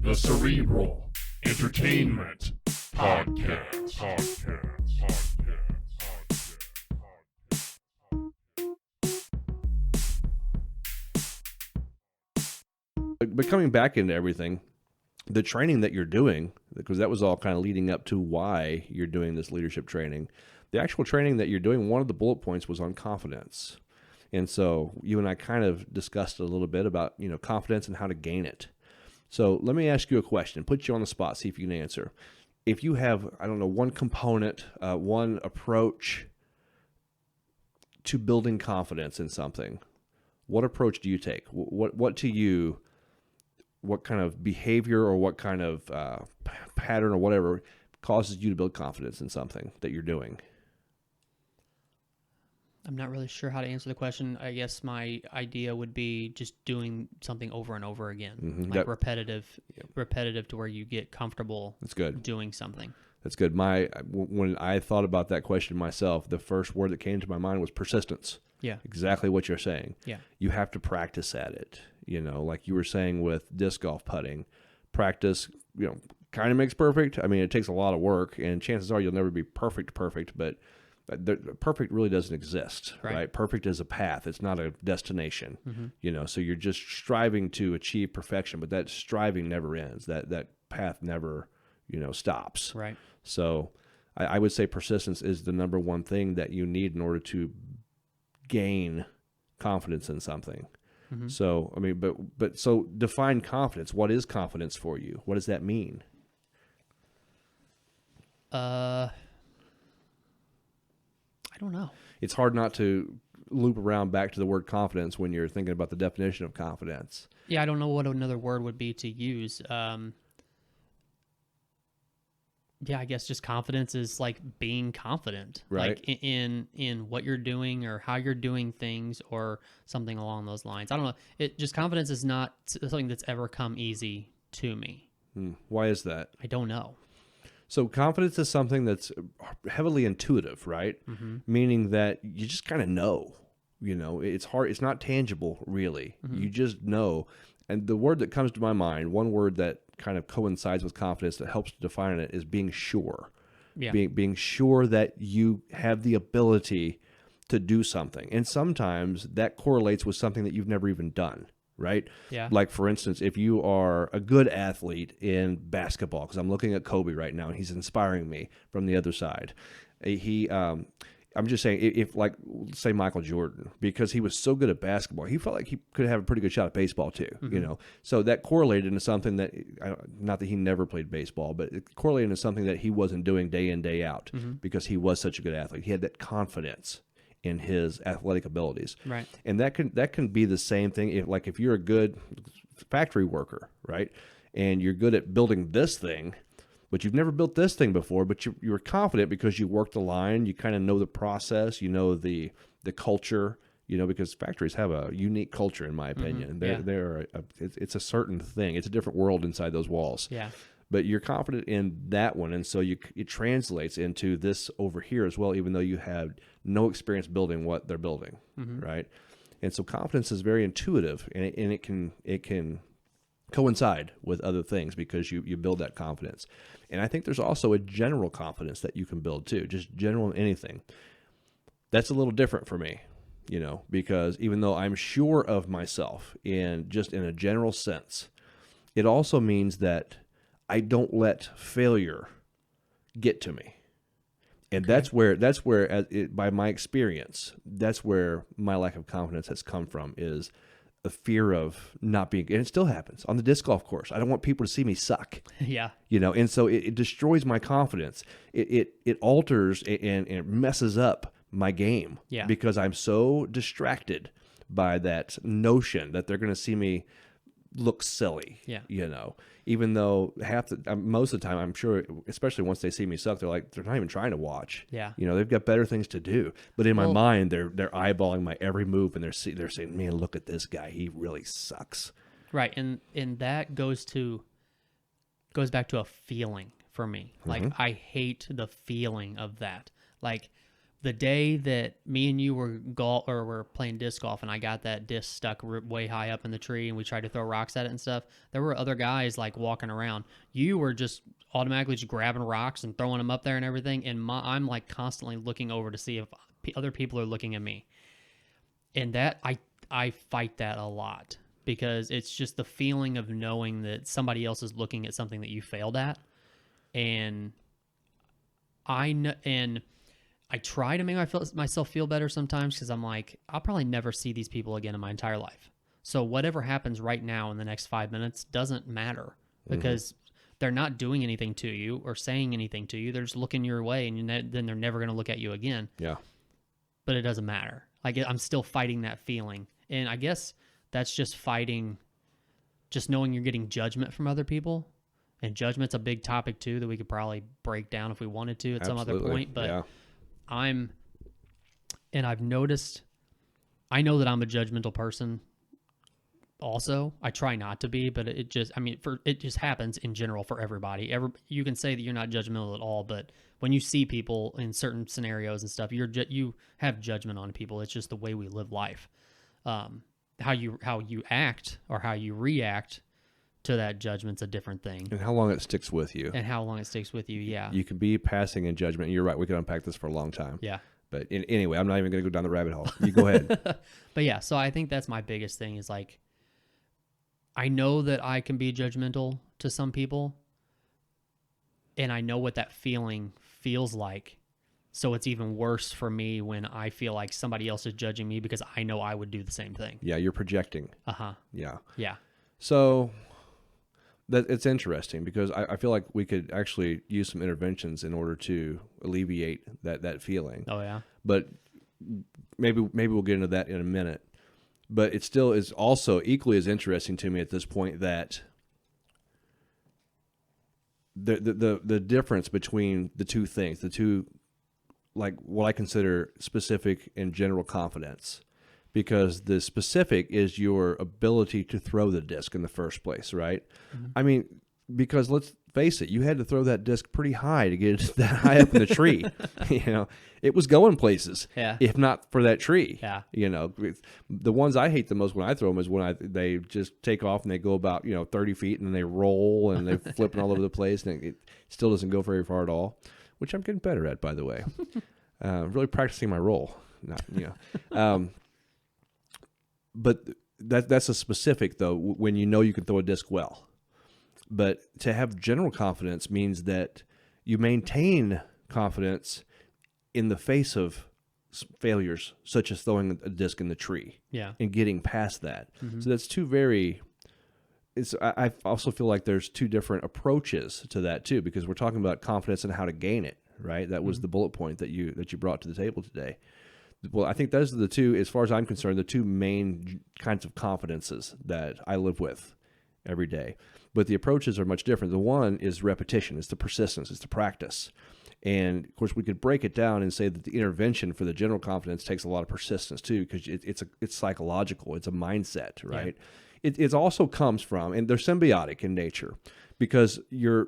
The Cerebral Entertainment Podcast. But coming back into everything, the training that you're doing, because that was all kind of leading up to why you're doing this leadership training, the actual training that you're doing, one of the bullet points was on confidence. And so you and I kind of discussed a little bit about, confidence and how to gain it. So let me ask you a question, put you on the spot, see if you can answer. If you have, one component, one approach to building confidence in something, what approach do you take? What to you, what kind of behavior or what kind of pattern or whatever causes you to build confidence in something that you're doing? I'm not really sure how to answer the question. I guess my idea would be just doing something over and over again, repetitive to where you get comfortable. That's good. Doing something. That's good. When I thought about that question myself, the first word that came to my mind was persistence. Yeah. Exactly what you're saying. Yeah. You have to practice at it. Like you were saying with disc golf putting, practice, kind of makes perfect. I mean, it takes a lot of work, and chances are you'll never be perfect, but perfect really doesn't exist, right? Perfect is a path. It's not a destination, so you're just striving to achieve perfection, but that striving never ends. That path never, stops. Right. So I would say persistence is the number one thing that you need in order to gain confidence in something. Mm-hmm. So, I mean, so define confidence. What is confidence for you? What does that mean? I don't know. It's hard not to loop around back to the word confidence when you're thinking about the definition of confidence. Yeah, I don't know what another word would be to use. Yeah, I guess just confidence is like being confident, right? Like in what you're doing or how you're doing things or something along those lines. I don't know. Confidence is not something that's ever come easy to me. Why is that? I don't know. So confidence is something that's heavily intuitive, right? Mm-hmm. Meaning that you just kind of know, it's hard. It's not tangible, really. Mm-hmm. You just know. And the word that comes to my mind, one word that kind of coincides with confidence that helps to define it is being sure. Yeah. Being sure that you have the ability to do something. And sometimes that correlates with something that you've never even done. Right? Yeah. Like, for instance, if you are a good athlete in basketball, because I'm looking at Kobe right now, and he's inspiring me from the other side. I'm just saying, if like, say Michael Jordan, because he was so good at basketball, he felt like he could have a pretty good shot at baseball too, So that correlated into something that, not that he never played baseball, but it correlated into something that he wasn't doing day in, day out, because he was such a good athlete. He had that confidence in his athletic abilities. Right. And that can be the same thing if you're a good factory worker, right? And you're good at building this thing, but you've never built this thing before, but you're confident because you work the line, you kind of know the process, the culture, because factories have a unique culture, in my opinion. It's a certain thing. It's a different world inside those walls. Yeah. But you're confident in that one, and so it translates into this over here as well, even though you have no experience building what they're building, right? And so confidence is very intuitive, and it can coincide with other things because you build that confidence. And I think there's also a general confidence that you can build too, just general in anything. That's a little different for me, because even though I'm sure of myself in a general sense, it also means that I don't let failure get to me. And that's where by my experience, that's where my lack of confidence has come from, is a fear of not being, and it still happens on the disc golf course. I don't want people to see me suck. Yeah. And so it destroys my confidence. It alters and it messes up my game. Yeah. Because I'm so distracted by that notion that they're going to see me look silly. Yeah. Even though most of the time, I'm sure, especially once they see me suck, they're not even trying to watch. Yeah. They've got better things to do. But in my mind, they're eyeballing my every move, and they're saying, "Man, look at this guy. He really sucks." Right, and that goes back to a feeling for me. Like, I hate the feeling of that. Like, the day that me and you were playing disc golf and I got that disc stuck way high up in the tree and we tried to throw rocks at it and stuff, there were other guys like walking around. You were just automatically just grabbing rocks and throwing them up there and everything. And I'm like constantly looking over to see if other people are looking at me. And that I fight that a lot because it's just the feeling of knowing that somebody else is looking at something that you failed at. And I try to make myself feel better sometimes because I'm like, I'll probably never see these people again in my entire life. So whatever happens right now in the next 5 minutes doesn't matter because they're not doing anything to you or saying anything to you. They're just looking your way, and then they're never going to look at you again. Yeah. But it doesn't matter. Like, I'm still fighting that feeling. And I guess that's just fighting, just knowing you're getting judgment from other people. And judgment's a big topic, too, that we could probably break down if we wanted to at some other point. But I've noticed, I know that I'm a judgmental person also. I try not to be, but it just happens in general for everybody. You can say that you're not judgmental at all, but when you see people in certain scenarios and stuff, you have judgment on people. It's just the way we live life. How you act or how you react to that judgment's a different thing. And how long it sticks with you. Yeah. You can be passing in judgment. You're right. We could unpack this for a long time. Yeah. But anyway, I'm not even going to go down the rabbit hole. You go ahead. But yeah, so I think that's my biggest thing is like, I know that I can be judgmental to some people, and I know what that feeling feels like. So it's even worse for me when I feel like somebody else is judging me because I know I would do the same thing. Yeah, you're projecting. Yeah. So it's interesting because I feel like we could actually use some interventions in order to alleviate that feeling. Oh, yeah. But maybe we'll get into that in a minute. But it still is also equally as interesting to me at this point that the difference between the two things, the two, like what I consider specific and general confidence, because the specific is your ability to throw the disc in the first place, right? Mm-hmm. I mean, because let's face it, you had to throw that disc pretty high to get it that high up in the tree. It was going places, if not for that tree. Yeah. The ones I hate the most when I throw them is when they just take off and they go about 30 feet and then they roll and they're flipping all over the place and it still doesn't go very far at all, which I'm getting better at, by the way. Really practicing my roll. But that's a specific, though, when you know you can throw a disc well. But to have general confidence means that you maintain confidence in the face of failures, such as throwing a disc in the tree and getting past that. Mm-hmm. So that's I also feel like there's two different approaches to that, too, because we're talking about confidence and how to gain it, right? That was the bullet point that you brought to the table today. Well, I think those are the two, as far as I'm concerned, the two main kinds of confidences that I live with every day. But the approaches are much different. The one is repetition. It's the persistence. It's the practice. And, of course, we could break it down and say that the intervention for the general confidence takes a lot of persistence, too, because it's psychological. It's a mindset, right? Yeah. It also comes from, and they're symbiotic in nature, because your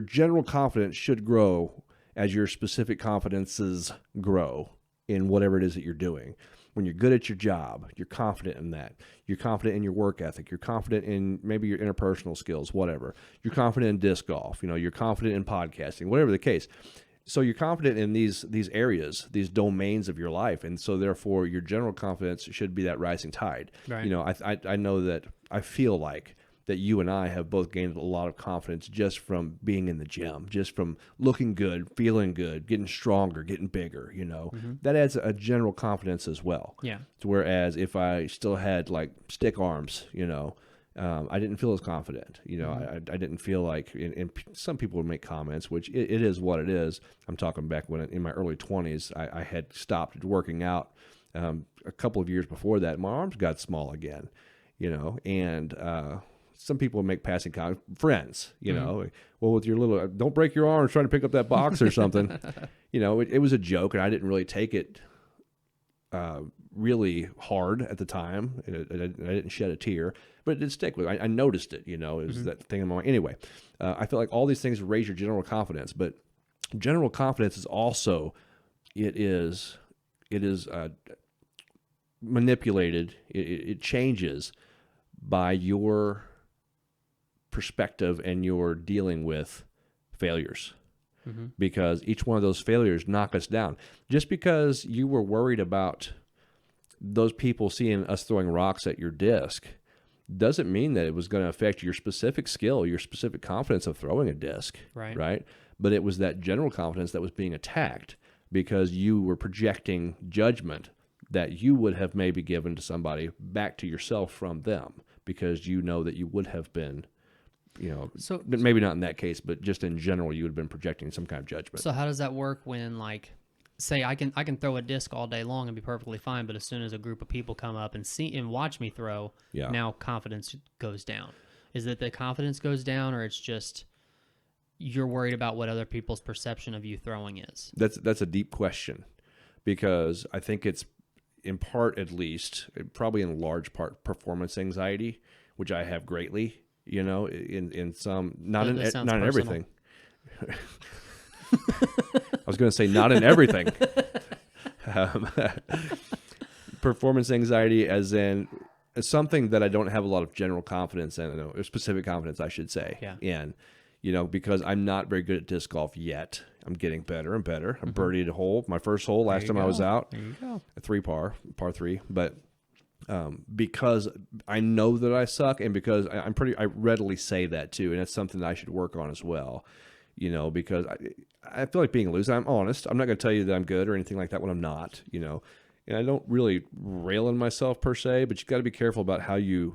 general confidence should grow as your specific confidences grow in whatever it is that you're doing. When you're good at your job, you're confident in that. You're confident in your work ethic. You're confident in maybe your interpersonal skills, whatever. You're confident in disc golf. You're confident in podcasting, whatever the case. So you're confident in these areas, these domains of your life, and so therefore your general confidence should be that rising tide. Right. I know that I feel like that you and I have both gained a lot of confidence just from being in the gym, just from looking good, feeling good, getting stronger, getting bigger, Mm-hmm. That adds a general confidence as well. Yeah. Whereas if I still had like stick arms, I didn't feel as confident. Mm-hmm. I didn't feel like, and some people would make comments, which it is what it is. I'm talking back when in my early 20s, I had stopped working out a couple of years before that. My arms got small again, and some people make passing comments, friends, well, with your little, don't break your arms trying to pick up that box or something. It was a joke, and I didn't really take it really hard at the time. I didn't shed a tear, but it did stick with me. I noticed it, it was that thing in my mind. Anyway, I feel like all these things raise your general confidence, but general confidence is also it is manipulated. It changes by your perspective and your dealing with failures. Because each one of those failures knock us down. Just because you were worried about those people seeing us throwing rocks at your disc doesn't mean that it was going to affect your specific skill, your specific confidence of throwing a disc, right? But it was that general confidence that was being attacked because you were projecting judgment that you would have maybe given to somebody back to yourself from them, because you know that you would have been, so maybe not in that case, but just in general, you would have been projecting some kind of judgment. So how does that work when, like, say I can throw a disc all day long and be perfectly fine, but as soon as a group of people come up and see and watch me throw, now confidence goes down? Is it the confidence goes down, or it's just you're worried about what other people's perception of you throwing is? That's a deep question, because I think it's, in part at least, probably in large part, performance anxiety, which I have greatly. In some, not in everything. I was going to say not in everything. Performance anxiety, as in something that I don't have a lot of general confidence in, or specific confidence, I should say, in. Because I'm not very good at disc golf yet. I'm getting better and better. I birdied a hole, my first hole last time I was out. There you go. A 3-par, par 3, but. Because I know that I suck, and because I readily say that too, and it's something that I should work on as well, because I feel like being a loser. I'm honest. I'm not going to tell you that I'm good or anything like that when I'm not, and I don't really rail on myself per se, but you got to be careful about how you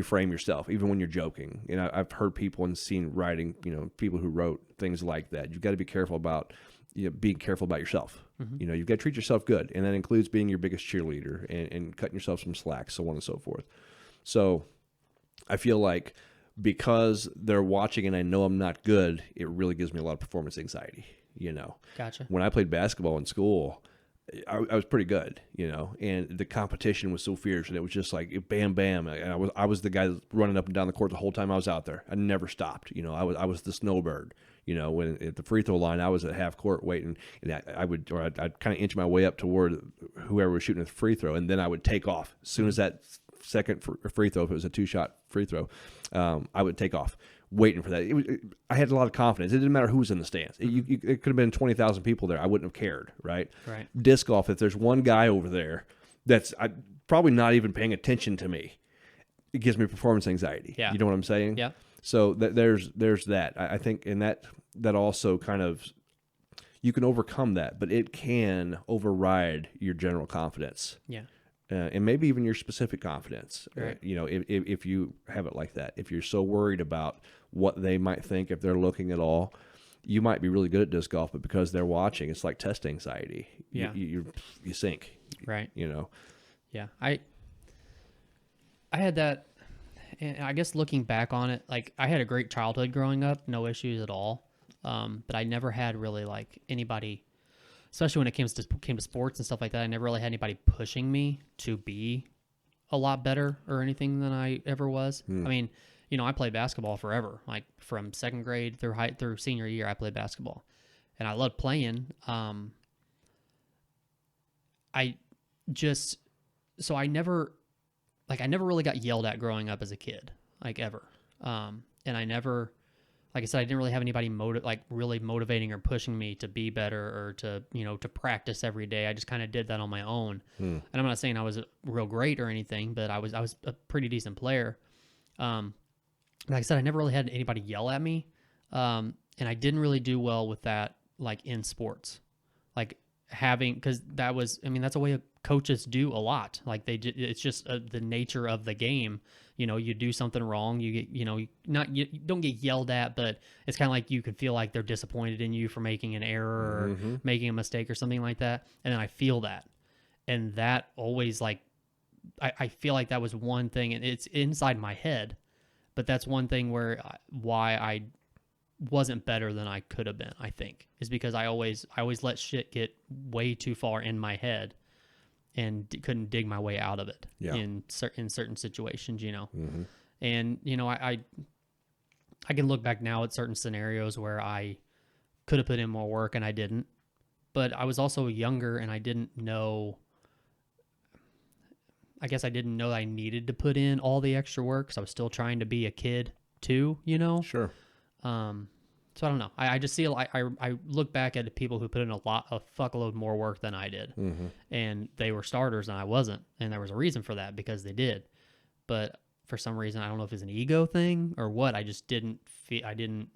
frame yourself, even when you're joking. I've heard people and seen writing, people who wrote things like that. You've got to be careful about being careful about yourself. You've got to treat yourself good, and that includes being your biggest cheerleader and cutting yourself some slack, so on and so forth. So I feel like because they're watching and I know I'm not good, it really gives me a lot of performance anxiety. Gotcha. When I played basketball in school, I was pretty good, and the competition was so fierce, and it was just like bam, bam. And I was the guy running up and down the court the whole time I was out there. I never stopped. I was the snowbird. When at the free throw line, I was at half court waiting, and I'd kind of inch my way up toward whoever was shooting the free throw, and then I would take off as soon as that second free throw, if it was a 2-shot free throw, I would take off, waiting for that. I had a lot of confidence. It didn't matter who was in the stands. It could have been 20,000 people there. I wouldn't have cared, right? Right. Disc golf, if there's one guy over there that's probably not even paying attention to me, it gives me performance anxiety. Yeah. You know what I'm saying? Yeah. So there's that. I think in that also kind of, you can overcome that, but it can override your general confidence. Yeah. And maybe even your specific confidence. Right. If you have it like that, if you're so worried about what they might think if they're looking at all, you might be really good at disc golf, but because they're watching, it's like test anxiety. Yeah. You sink. Right. Yeah. I had that. And I guess looking back on it, like, I had a great childhood growing up, no issues at all. But I never had really like anybody, especially when it came to sports and stuff like that. I never really had anybody pushing me to be a lot better or anything than I ever was. I mean, I played basketball forever, like from second grade through senior year. I played basketball, and I loved playing. I never really got yelled at growing up as a kid, like, ever. And I never, like I said, I didn't really have anybody really motivating or pushing me to be better or to practice every day. I just kind of did that on my own. And I'm not saying I was real great or anything, but I was a pretty decent player. Like I said, I never really had anybody yell at me. And I didn't really do well with that, like, in sports, like because that's a way coaches do a lot. Like, it's just the nature of the game. You do something wrong, you get, you don't get yelled at, but it's kind of like you could feel like they're disappointed in you for making an error or making a mistake or something like that. And then I feel that. And that always, like, I feel like that was one thing, and it's inside my head, but that's one thing why I wasn't better than I could have been, I think, is because I always let shit get way too far in my head and couldn't dig my way out of it in certain situations, And, I can look back now at certain scenarios where I could have put in more work and I didn't. but I was also younger and I didn't know. I guess I didn't know I needed to put in all the extra work, so I was still trying to be a kid too, you know? Sure. So I don't know. I just see, I look back at the people who put in a fuckload more work than I did. Mm-hmm. And they were starters and I wasn't. And there was a reason for that because they did. But for some reason, I don't know if it's an ego thing or what. I just didn't feel, I didn't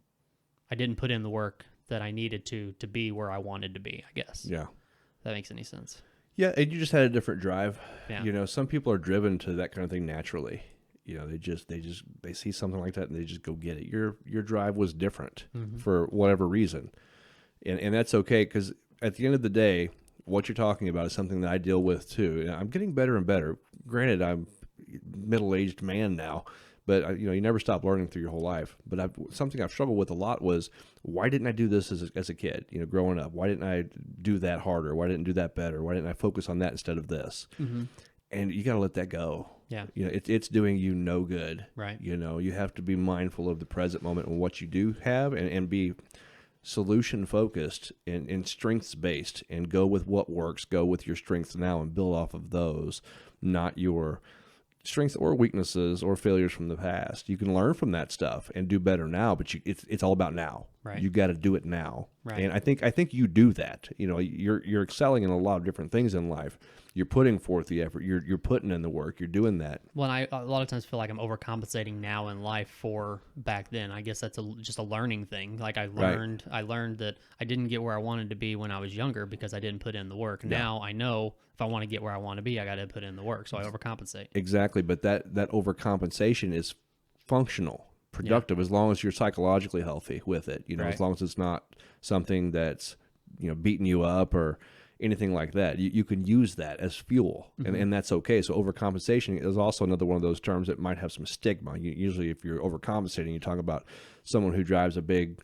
put in the work that I needed to be where I wanted to be, I guess. Yeah. If that makes any sense. Yeah, and you just had a different drive. Yeah. You know, some people are driven to that kind of thing naturally. You know, they see something like that and they just go get it. Your drive was different for whatever reason, and that's okay, because at the end of the day, what you're talking about is something that I deal with too. And I'm getting better and better. Granted, I'm middle-aged man now, but you never stop learning through your whole life. But something I've struggled with a lot was, why didn't I do this as a kid? You know, growing up, why didn't I do that harder? Why didn't I do that better? Why didn't I focus on that instead of this? Mm-hmm. And you got to let that go. Yeah. You know, it's doing you no good. Right. You know, you have to be mindful of the present moment and what you do have, and be solution focused and strengths based, and go with what works, go with your strengths now and build off of those, not your strengths or weaknesses or failures from the past. You can learn from that stuff and do better now, but it's all about now. Right. You got to do it now. Right. And I think you do that. You know, you're excelling in a lot of different things in life. You're putting forth the effort. You're putting in the work. You're doing that. Well, I a lot of times feel like I'm overcompensating now in life for back then. I guess that's just a learning thing. Like I learned that I didn't get where I wanted to be when I was younger because I didn't put in the work. Yeah. Now I know if I want to get where I want to be, I got to put in the work. So I overcompensate. Exactly, but that overcompensation is functional, productive, as long as you're psychologically healthy with it. You know, as long as it's not something that's beating you up or anything like that. You can use that as fuel, and that's okay. So overcompensation is also another one of those terms that might have some stigma. Usually if you're overcompensating, you talk about someone who drives a big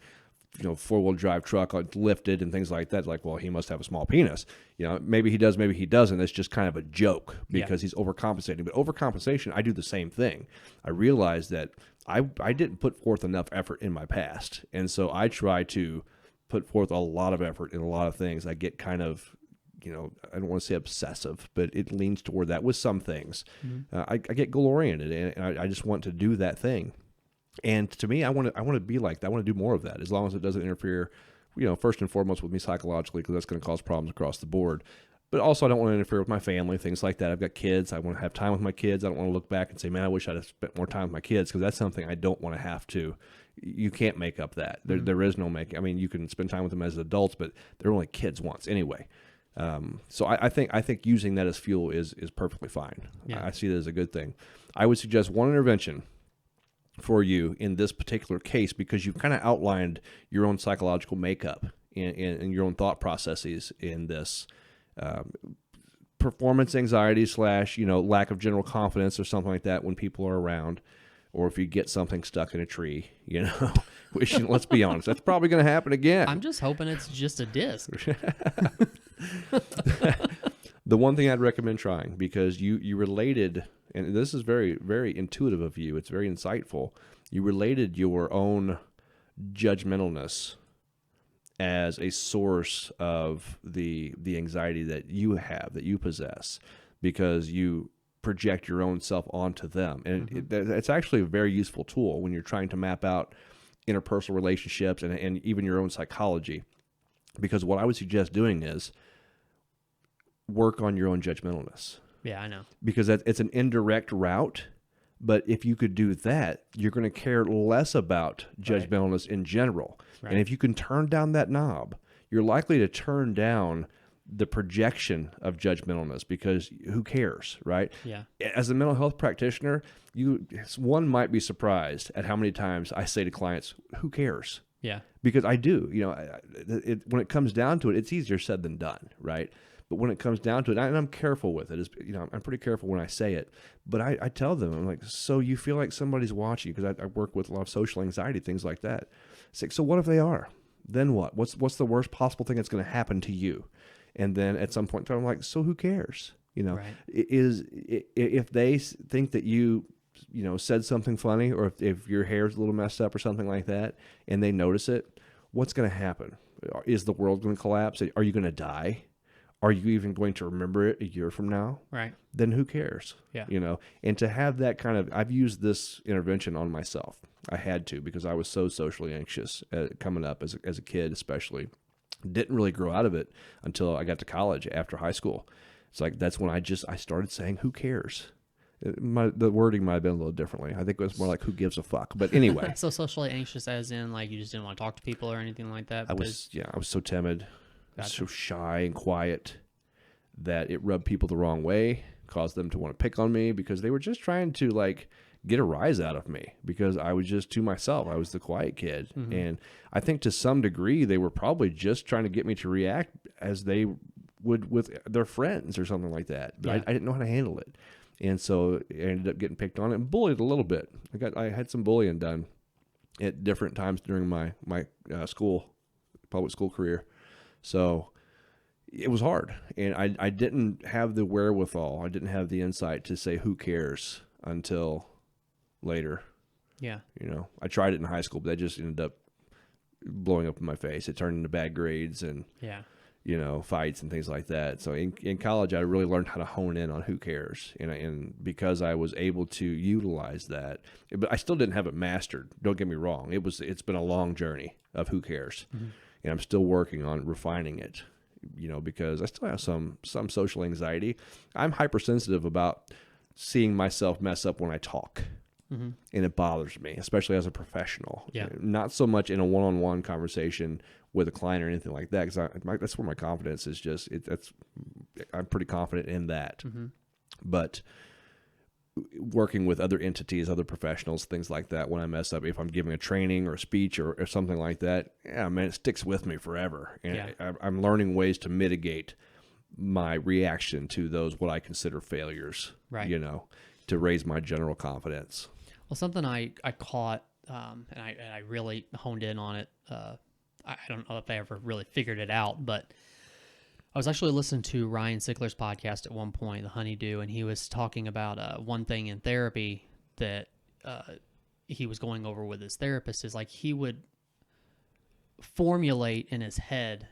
four-wheel drive truck lifted and things like that. Like, well, he must have a small penis. Maybe he does, maybe he doesn't. It's just kind of a joke because he's overcompensating. But overcompensation, I do the same thing. I realize that I didn't put forth enough effort in my past, and so I try to put forth a lot of effort in a lot of things. I get kind of, I don't want to say obsessive, but it leans toward that with some things. I get goal-oriented, and I just want to do that thing. And to me, I want to be like that. I want to do more of that, as long as it doesn't interfere, first and foremost with me psychologically, because that's going to cause problems across the board. But also, I don't want to interfere with my family, things like that. I've got kids. I want to have time with my kids. I don't want to look back and say, man, I wish I'd have spent more time with my kids, because that's something I don't want to have to. You can't make up that. There is no making. I mean, you can spend time with them as adults, but they're only kids once anyway. So I think using that as fuel is perfectly fine. I see that as a good thing. I would suggest one intervention for you in this particular case, because you've kind of outlined your own psychological makeup and your own thought processes in this performance anxiety / lack of general confidence or something like that when people are around, or if you get something stuck in a tree, which, let's be honest, that's probably going to happen again. I'm just hoping it's just a disc. The one thing I'd recommend trying, because you related, and this is very, very intuitive of you, it's very insightful, you related your own judgmentalness as a source of the anxiety that you have, that you possess, because you project your own self onto them. And it's actually a very useful tool when you're trying to map out interpersonal relationships and even your own psychology. Because what I would suggest doing is work on your own judgmentalness. Yeah, I know. Because it's an indirect route, but if you could do that, you're going to care less about judgmentalness in general. Right. And if you can turn down that knob, you're likely to turn down the projection of judgmentalness, because who cares, right? Yeah. As a mental health practitioner, one might be surprised at how many times I say to clients, who cares? Yeah. Because I do. When it comes down to it, it's easier said than done, right? But when it comes down to it, and I'm careful with it, I'm pretty careful when I say it, but I tell them, I'm like, so you feel like somebody's watching, because I work with a lot of social anxiety, things like that. It's like, so what if they are? Then what? What's the worst possible thing that's going to happen to you? And then at some point in time, I'm like, so who cares? Right. If they think that you said something funny, or if your hair's a little messed up or something like that, and they notice it, what's going to happen? Is the world going to collapse? Are you going to die? Are you even going to remember it a year from now? Right. Then who cares? Yeah. You know, and to have that kind of, I've used this intervention on myself. I had to, because I was so socially anxious coming up as a kid, especially. Didn't really grow out of it until I got to college after high school. It's like, that's when I started saying, who cares? The wording might have been a little differently. I think it was more like, who gives a fuck? But anyway. So socially anxious as in like you just didn't want to talk to people or anything like that? I was so timid, so shy and quiet that it rubbed people the wrong way, caused them to want to pick on me because they were just trying to like get a rise out of me because I was just to myself. I was the quiet kid. Mm-hmm. And I think to some degree they were probably just trying to get me to react as they would with their friends or something like that. But I didn't know how to handle it. And so I ended up getting picked on and bullied a little bit. I had some bullying done at different times during my public school career. So it was hard. And I didn't have the wherewithal. I didn't have the insight to say who cares until later. Yeah. You know, I tried it in high school, but that just ended up blowing up in my face. It turned into bad grades and, you know, fights and things like that. So in college, I really learned how to hone in on who cares. And because I was able to utilize that, but I still didn't have it mastered. Don't get me wrong. It's been a long journey of who cares. Mm-hmm. And I'm still working on refining it, you know, because I still have some social anxiety. I'm hypersensitive about seeing myself mess up when I talk. Mm-hmm. And it bothers me, especially as a professional. Yeah. Not so much in a one-on-one conversation with a client or anything like that, because that's where my confidence is just, I'm pretty confident in that. Mm-hmm. But working with other entities, other professionals, things like that, when I mess up, if I'm giving a training or a speech or something like that, man, it sticks with me forever. And I'm learning ways to mitigate my reaction to those, what I consider failures, right. You know, to raise my general confidence. Well, something I caught, and I really honed in on it. I don't know if I ever really figured it out, but I was actually listening to Ryan Sickler's podcast at one point, The Honeydew, and he was talking about one thing in therapy that he was going over with his therapist is like he would formulate in his head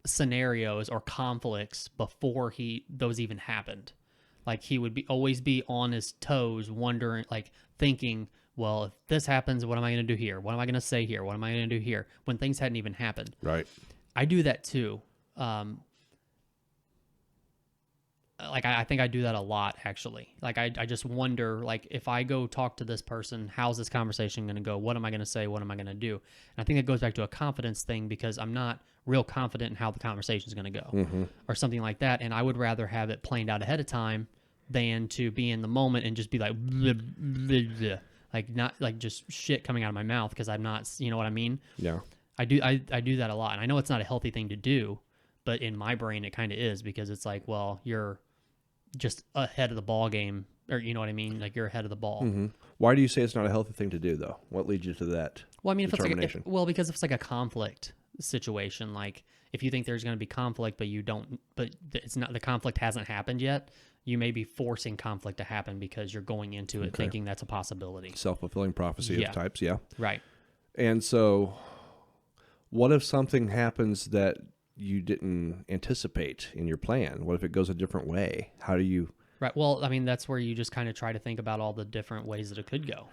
scenarios or conflicts before those even happened. Like he would always be on his toes, wondering, like thinking, well, if this happens, what am I going to do here? What am I going to say here? What am I going to do here? When things hadn't even happened. Right. I do that too. I think I do that a lot, actually. Like I just wonder, like if I go talk to this person, how's this conversation going to go? What am I going to say? What am I going to do? And I think it goes back to a confidence thing because I'm not real confident in how the conversation is going to go or something like that. And I would rather have it planned out ahead of time than to be in the moment and just be like, bleh, bleh, bleh. Like not like just shit coming out of my mouth because I'm not, you know what I mean? Yeah. I do that a lot. And I know it's not a healthy thing to do, but in my brain, it kind of is because it's like, well, you're just ahead of the ball game or you know what I mean? Like you're ahead of the ball. Mm-hmm. Why do you say it's not a healthy thing to do though? What leads you to that? Well, I mean, because if it's like a conflict situation, like if you think there's going to be conflict, but it's not, the conflict hasn't happened yet, you may be forcing conflict to happen because you're going into it thinking that's a possibility. Self-fulfilling prophecy of types. Yeah. Right. And so what if something happens that you didn't anticipate in your plan? What if it goes a different way? How do you... Right. Well, I mean, that's where you just kind of try to think about all the different ways that it could go.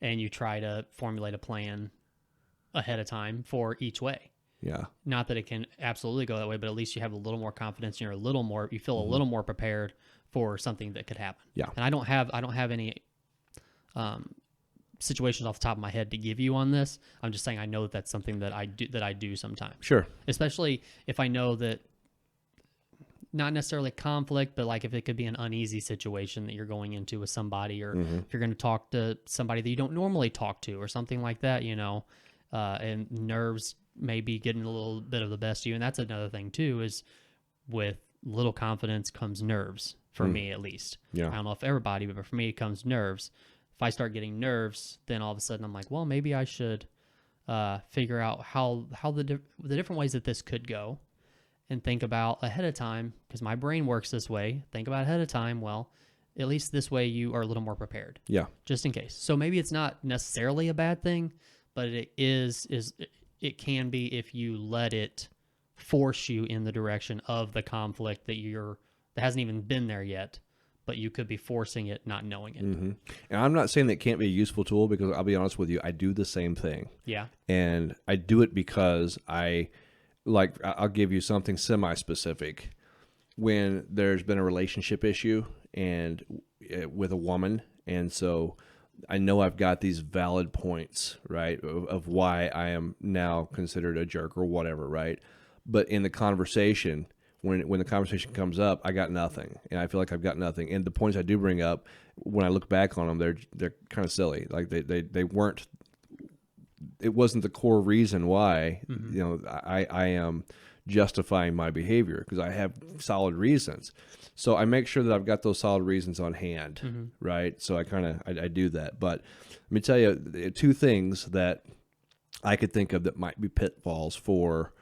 And you try to formulate a plan ahead of time for each way. Yeah. Not that it can absolutely go that way, but at least you have a little more confidence and you feel a little more prepared for something that could happen. Yeah. And I don't have any situations off the top of my head to give you on this. I'm just saying I know that's something that I do sometimes. Sure. Especially if I know that not necessarily conflict, but like if it could be an uneasy situation that you're going into with somebody, or if you're going to talk to somebody that you don't normally talk to or something like that, you know, and nerves may be getting a little bit of the best of you. And that's another thing too, is with little confidence comes nerves for me, at least. Yeah. I don't know if everybody, but for me, it comes nerves. If I start getting nerves, then all of a sudden I'm like, well, maybe I should figure out how the different ways that this could go, and think about ahead of time, because my brain works this way. Think about ahead of time. Well, at least this way you are a little more prepared. Yeah. Just in case. So maybe it's not necessarily a bad thing, but it it can be if you let it force you in the direction of the conflict that hasn't even been there yet, but you could be forcing it, not knowing it. Mm-hmm. And I'm not saying that can't be a useful tool, because I'll be honest with you, I do the same thing. Yeah. And I do it because I'll give you something semi-specific. When there's been a relationship issue and with a woman, and so I know I've got these valid points, right, of why I am now considered a jerk or whatever, right? But in the conversation, when the conversation comes up, I got nothing, and I feel like I've got nothing. And the points I do bring up, when I look back on them, they're kind of silly. Like they weren't. It wasn't the core reason why I am justifying my behavior, because I have solid reasons. So I make sure that I've got those solid reasons on hand, right? So I do that. But let me tell you 2 things that I could think of that might be pitfalls for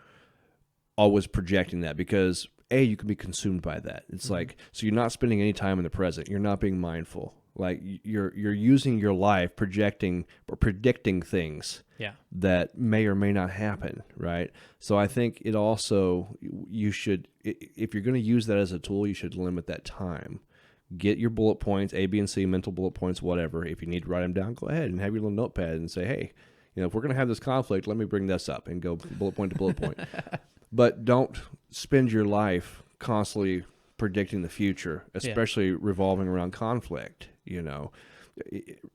always projecting that, because you can be consumed by that. It's like, so you're not spending any time in the present. You're not being mindful. Like you're using your life projecting or predicting things that may or may not happen, right? So I think it also, you should, if you're going to use that as a tool, you should limit that time. Get your bullet points, A, B, and C, mental bullet points, whatever. If you need to write them down, go ahead and have your little notepad and say, hey, if we're going to have this conflict, let me bring this up, and go bullet point to bullet point. But don't spend your life constantly predicting the future, especially revolving around conflict.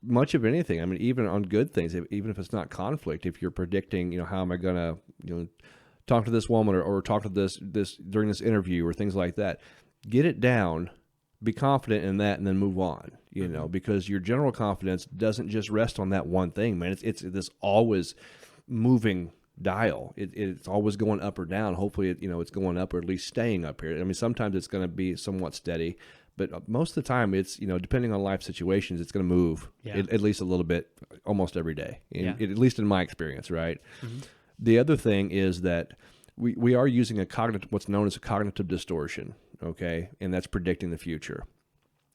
Much of anything. I mean, even on good things, even if it's not conflict, if you're predicting, how am I going to, talk to this woman or talk to this during this interview or things like that, get it down, be confident in that, and then move on. Because your general confidence doesn't just rest on that one thing, man. It's this always moving dial. It's always going up or down. Hopefully, it's going up, or at least staying up here. I mean, sometimes it's going to be somewhat steady, but most of the time, it's depending on life situations, it's going to move at least a little bit, almost every day. At least in my experience, right? Mm-hmm. The other thing is that we are using what's known as a cognitive distortion, okay, and that's predicting the future.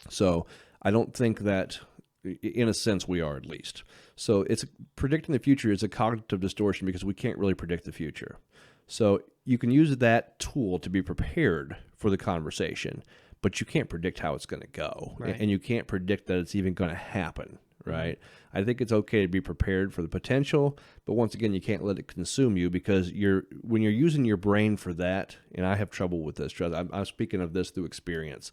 So I don't think that, in a sense, we are, at least. So it's predicting the future is a cognitive distortion, because we can't really predict the future. So you can use that tool to be prepared for the conversation, but you can't predict how it's going to go, right? And you can't predict that it's even going to happen, right? Mm-hmm. I think it's okay to be prepared for the potential, but once again, you can't let it consume you, because when you're using your brain for that, and I have trouble with this, I'm speaking of this through experience,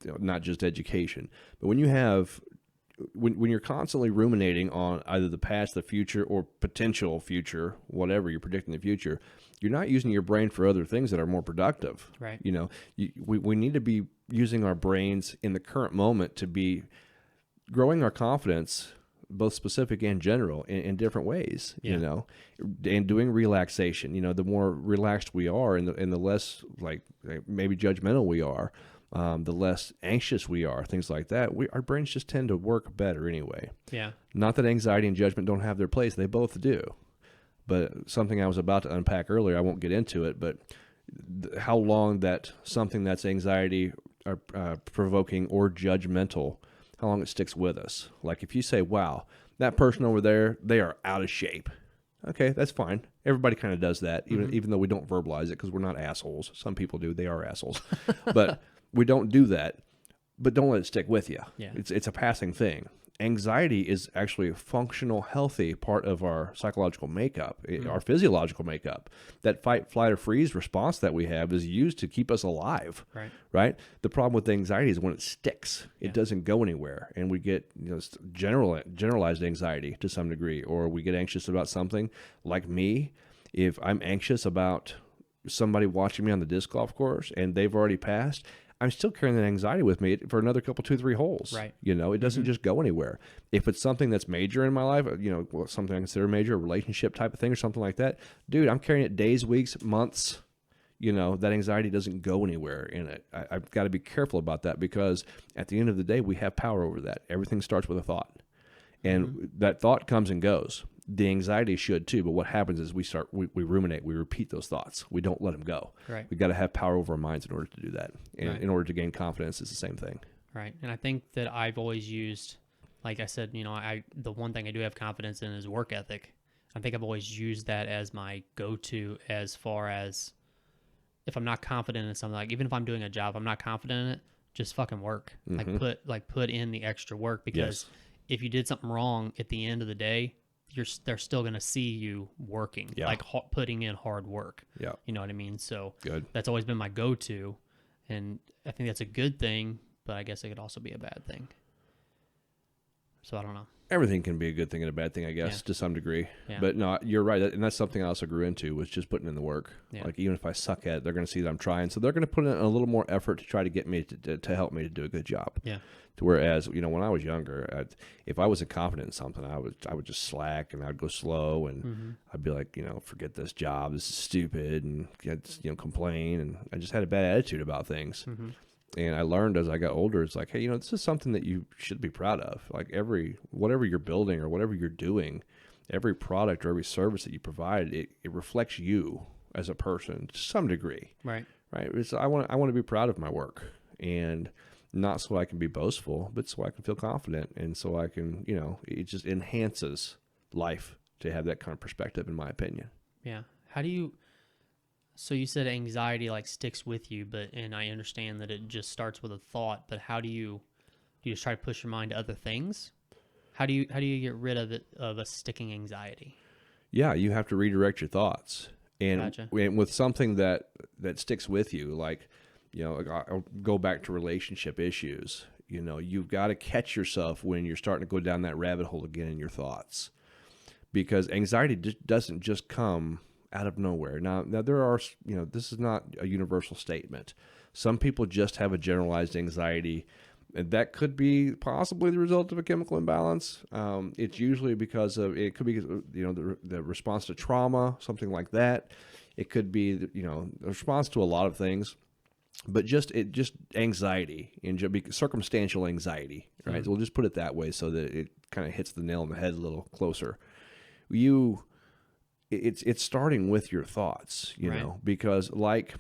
not just education, but when you're constantly ruminating on either the past, the future, or potential future, whatever you're predicting the future, you're not using your brain for other things that are more productive. Right. We need to be using our brains in the current moment to be growing our confidence, both specific and general, in different ways. And doing relaxation. The more relaxed we are, and the less like maybe judgmental we are, the less anxious we are, things like that, our brains just tend to work better anyway. Yeah. Not that anxiety and judgment don't have their place. They both do. But something I was about to unpack earlier, I won't get into it, but how long that something that's anxiety provoking or judgmental, how long it sticks with us. Like if you say, wow, that person over there, they are out of shape. Okay, that's fine. Everybody kind of does that, even though we don't verbalize it, because we're not assholes. Some people do. They are assholes. But we don't do that. But don't let it stick with you. Yeah. It's a passing thing. Anxiety is actually a functional, healthy part of our psychological makeup, our physiological makeup. That fight, flight, or freeze response that we have is used to keep us alive. Right? The problem with anxiety is when it sticks, it doesn't go anywhere, and we get generalized anxiety to some degree, or we get anxious about something. Like me, if I'm anxious about somebody watching me on the disc golf course and they've already passed, I'm still carrying that anxiety with me for another couple, 2-3 holes. Right. It doesn't just go anywhere. If it's something that's major in my life, something I consider major, a relationship type of thing or something like that, dude, I'm carrying it days, weeks, months. That anxiety doesn't go anywhere in it. I've got to be careful about that, because at the end of the day, we have power over that. Everything starts with a thought. And that thought comes and goes. The anxiety should too, but what happens is we ruminate, we repeat those thoughts. We don't let them go. Right. We've got to have power over our minds in order to do that. And in order to gain confidence, it's the same thing. Right. And I think that I've always used, like I said, the one thing I do have confidence in is work ethic. I think I've always used that as my go-to as far as if I'm not confident in something, like even if I'm doing a job, I'm not confident in it, just fucking work. Like put in the extra work, because if you did something wrong at the end of the day, they're still going to see you working, like putting in hard work. Yeah. You know what I mean? So Good. that's always been my go-to. And I think that's a good thing, but I guess it could also be a bad thing. So I don't know. Everything can be a good thing and a bad thing, I guess, to some degree. Yeah. But no, you're right. And that's something I also grew into, was just putting in the work. Yeah. Like, even if I suck at it, they're going to see that I'm trying. So they're going to put in a little more effort to try to get me to help me to do a good job. Yeah. Whereas, when I was younger, if I wasn't confident in something, I would just slack, and I'd go slow, and I'd be like, forget this job. This is stupid, and complain. And I just had a bad attitude about things. And I learned as I got older, it's like, hey, this is something that you should be proud of. Like, whatever you're building or whatever you're doing, every product or every service that you provide, it reflects you as a person to some degree. Right. So I want to be proud of my work, and not so I can be boastful, but so I can feel confident, and so I can, it just enhances life to have that kind of perspective, in my opinion. Yeah. So you said anxiety like sticks with you, and I understand that it just starts with a thought, but how do you just try to push your mind to other things? How do you get rid of a sticking anxiety? Yeah, you have to redirect your thoughts. And, Gotcha. and with something that sticks with you, like, I'll go back to relationship issues. You've got to catch yourself when you're starting to go down that rabbit hole again in your thoughts, because anxiety doesn't just come out of nowhere. Now there are, this is not a universal statement. Some people just have a generalized anxiety, and that could be possibly the result of a chemical imbalance. It's usually because it could be, the response to trauma, something like that. It could be, the response to a lot of things, but just anxiety, and circumstantial anxiety, right? So we'll just put it that way so that it kind of hits the nail on the head a little closer. It's starting with your thoughts, because, like,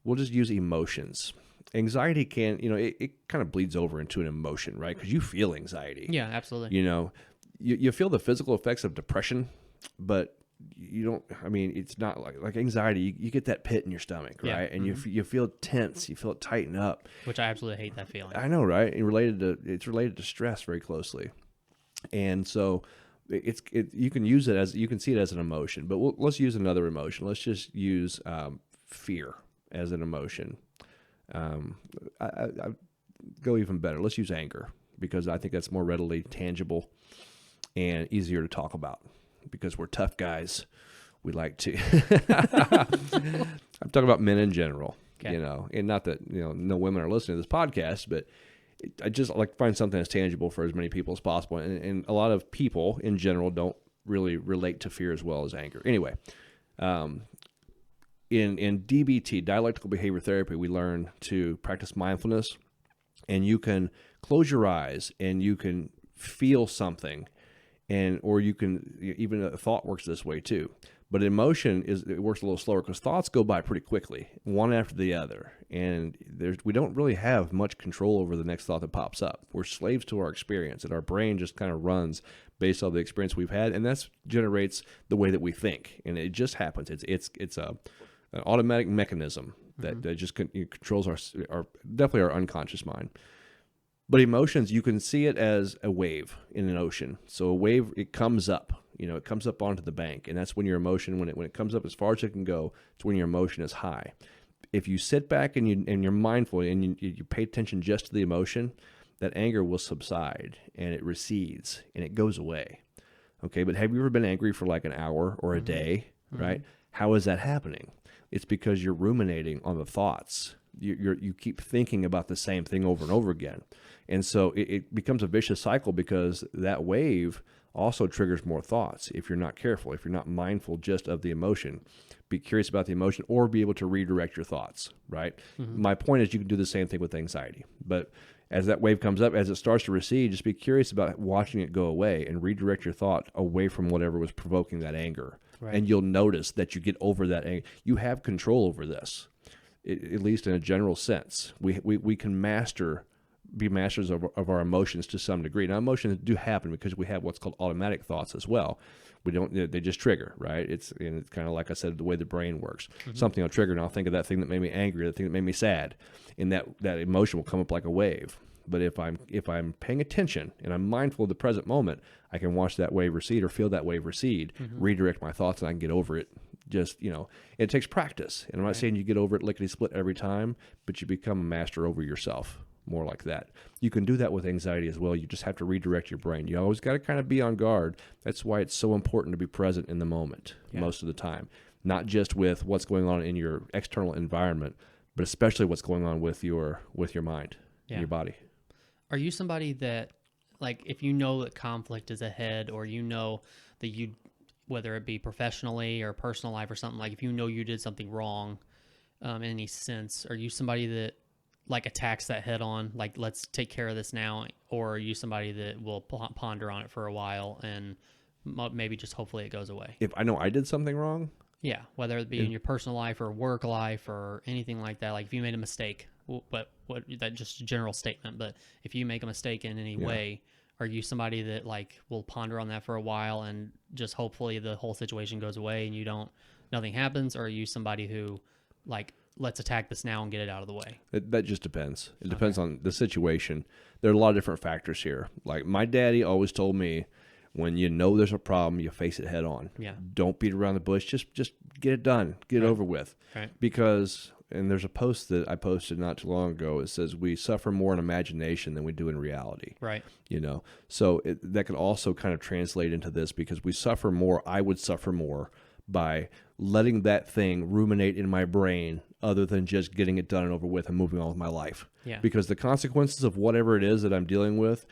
we'll just use emotions. Anxiety can, it kind of bleeds over into an emotion, right? Because you feel anxiety. Yeah, absolutely. You feel the physical effects of depression, but you don't, it's not like anxiety. You get that pit in your stomach, right? Yeah. And you feel tense, you feel it tighten up. Which I absolutely hate that feeling. I know, right? It's related to stress very closely. And so you can use it you can see it as an emotion, but let's use another emotion. Let's just use fear as an emotion. I go even better. Let's use anger, because I think that's more readily tangible and easier to talk about, because we're tough guys. We like to. I'm talking about men in general, okay. And not that no women are listening to this podcast, but I just like to find something that's tangible for as many people as possible. And a lot of people in general don't really relate to fear as well as anger. Anyway, in DBT, dialectical behavior therapy, we learn to practice mindfulness, and you can close your eyes and you can feel something, or you can, even a thought works this way too. But emotion it works a little slower, because thoughts go by pretty quickly, one after the other, and we don't really have much control over the next thought that pops up. We're slaves to our experience, and our brain just kind of runs based on the experience we've had, and that generates the way that we think, and it just happens. It's an automatic mechanism that just controls our definitely our unconscious mind. But emotions, you can see it as a wave in an ocean. So a wave, it comes up. It comes up onto the bank, and that's when your emotion, when it comes up as far as it can go, it's when your emotion is high. If you sit back and you're mindful and you pay attention just to the emotion, that anger will subside, and it recedes, and it goes away. Okay, but have you ever been angry for like an hour or a day, right? How is that happening? It's because you're ruminating on the thoughts. You keep thinking about the same thing over and over again. And so it becomes a vicious cycle, because that wave also triggers more thoughts if you're not careful, if you're not mindful just of the emotion. Be curious about the emotion, or be able to redirect your thoughts, right? My point is, you can do the same thing with anxiety. But as that wave comes up, as it starts to recede, just be curious about watching it go away and redirect your thought away from whatever was provoking that anger. Right. And you'll notice that you get over that anger. You have control over this, at least in a general sense. We can master be masters of our emotions to some degree. Now, emotions do happen because we have what's called automatic thoughts as well. We don't; they just trigger, right? It's kind of like I said, the way the brain works. Something will trigger, and I'll think of that thing that made me angry, the thing that made me sad, and that emotion will come up like a wave. But if I'm paying attention and I'm mindful of the present moment, I can watch that wave recede or feel that wave recede, redirect my thoughts, and I can get over it. Just, it takes practice. And I'm not saying you get over it lickety-split every time, but you become a master over yourself, more like that. You can do that with anxiety as well. You just have to redirect your brain. You always got to kind of be on guard. That's why it's so important to be present in the moment most of the time, not just with what's going on in your external environment, but especially what's going on with your mind and your body. Are you somebody that, like, if you know that conflict is ahead, or you know that you, whether it be professionally or personal life or something, like if you know you did something wrong in any sense, are you somebody that like attacks that head on, like let's take care of this now, or are you somebody that will ponder on it for a while and maybe just hopefully it goes away? If I know I did something wrong? Yeah, whether it be in your personal life or work life or anything like that, like if you made a mistake, but that just a general statement, but if you make a mistake in any way, are you somebody that like will ponder on that for a while and just hopefully the whole situation goes away and nothing happens? Or are you somebody who like, let's attack this now and get it out of the way? That just depends. It depends on the situation. There are a lot of different factors here. Like my daddy always told me, when you know there's a problem, you face it head on. Yeah. Don't beat around the bush. Just get it done. Get it over with. Right. Because, and there's a post that I posted not too long ago. It says we suffer more in imagination than we do in reality. Right. So that could also kind of translate into this, because we suffer more. I would suffer more by letting that thing ruminate in my brain other than just getting it done and over with and moving on with my life. Yeah. Because the consequences of whatever it is that I'm dealing with,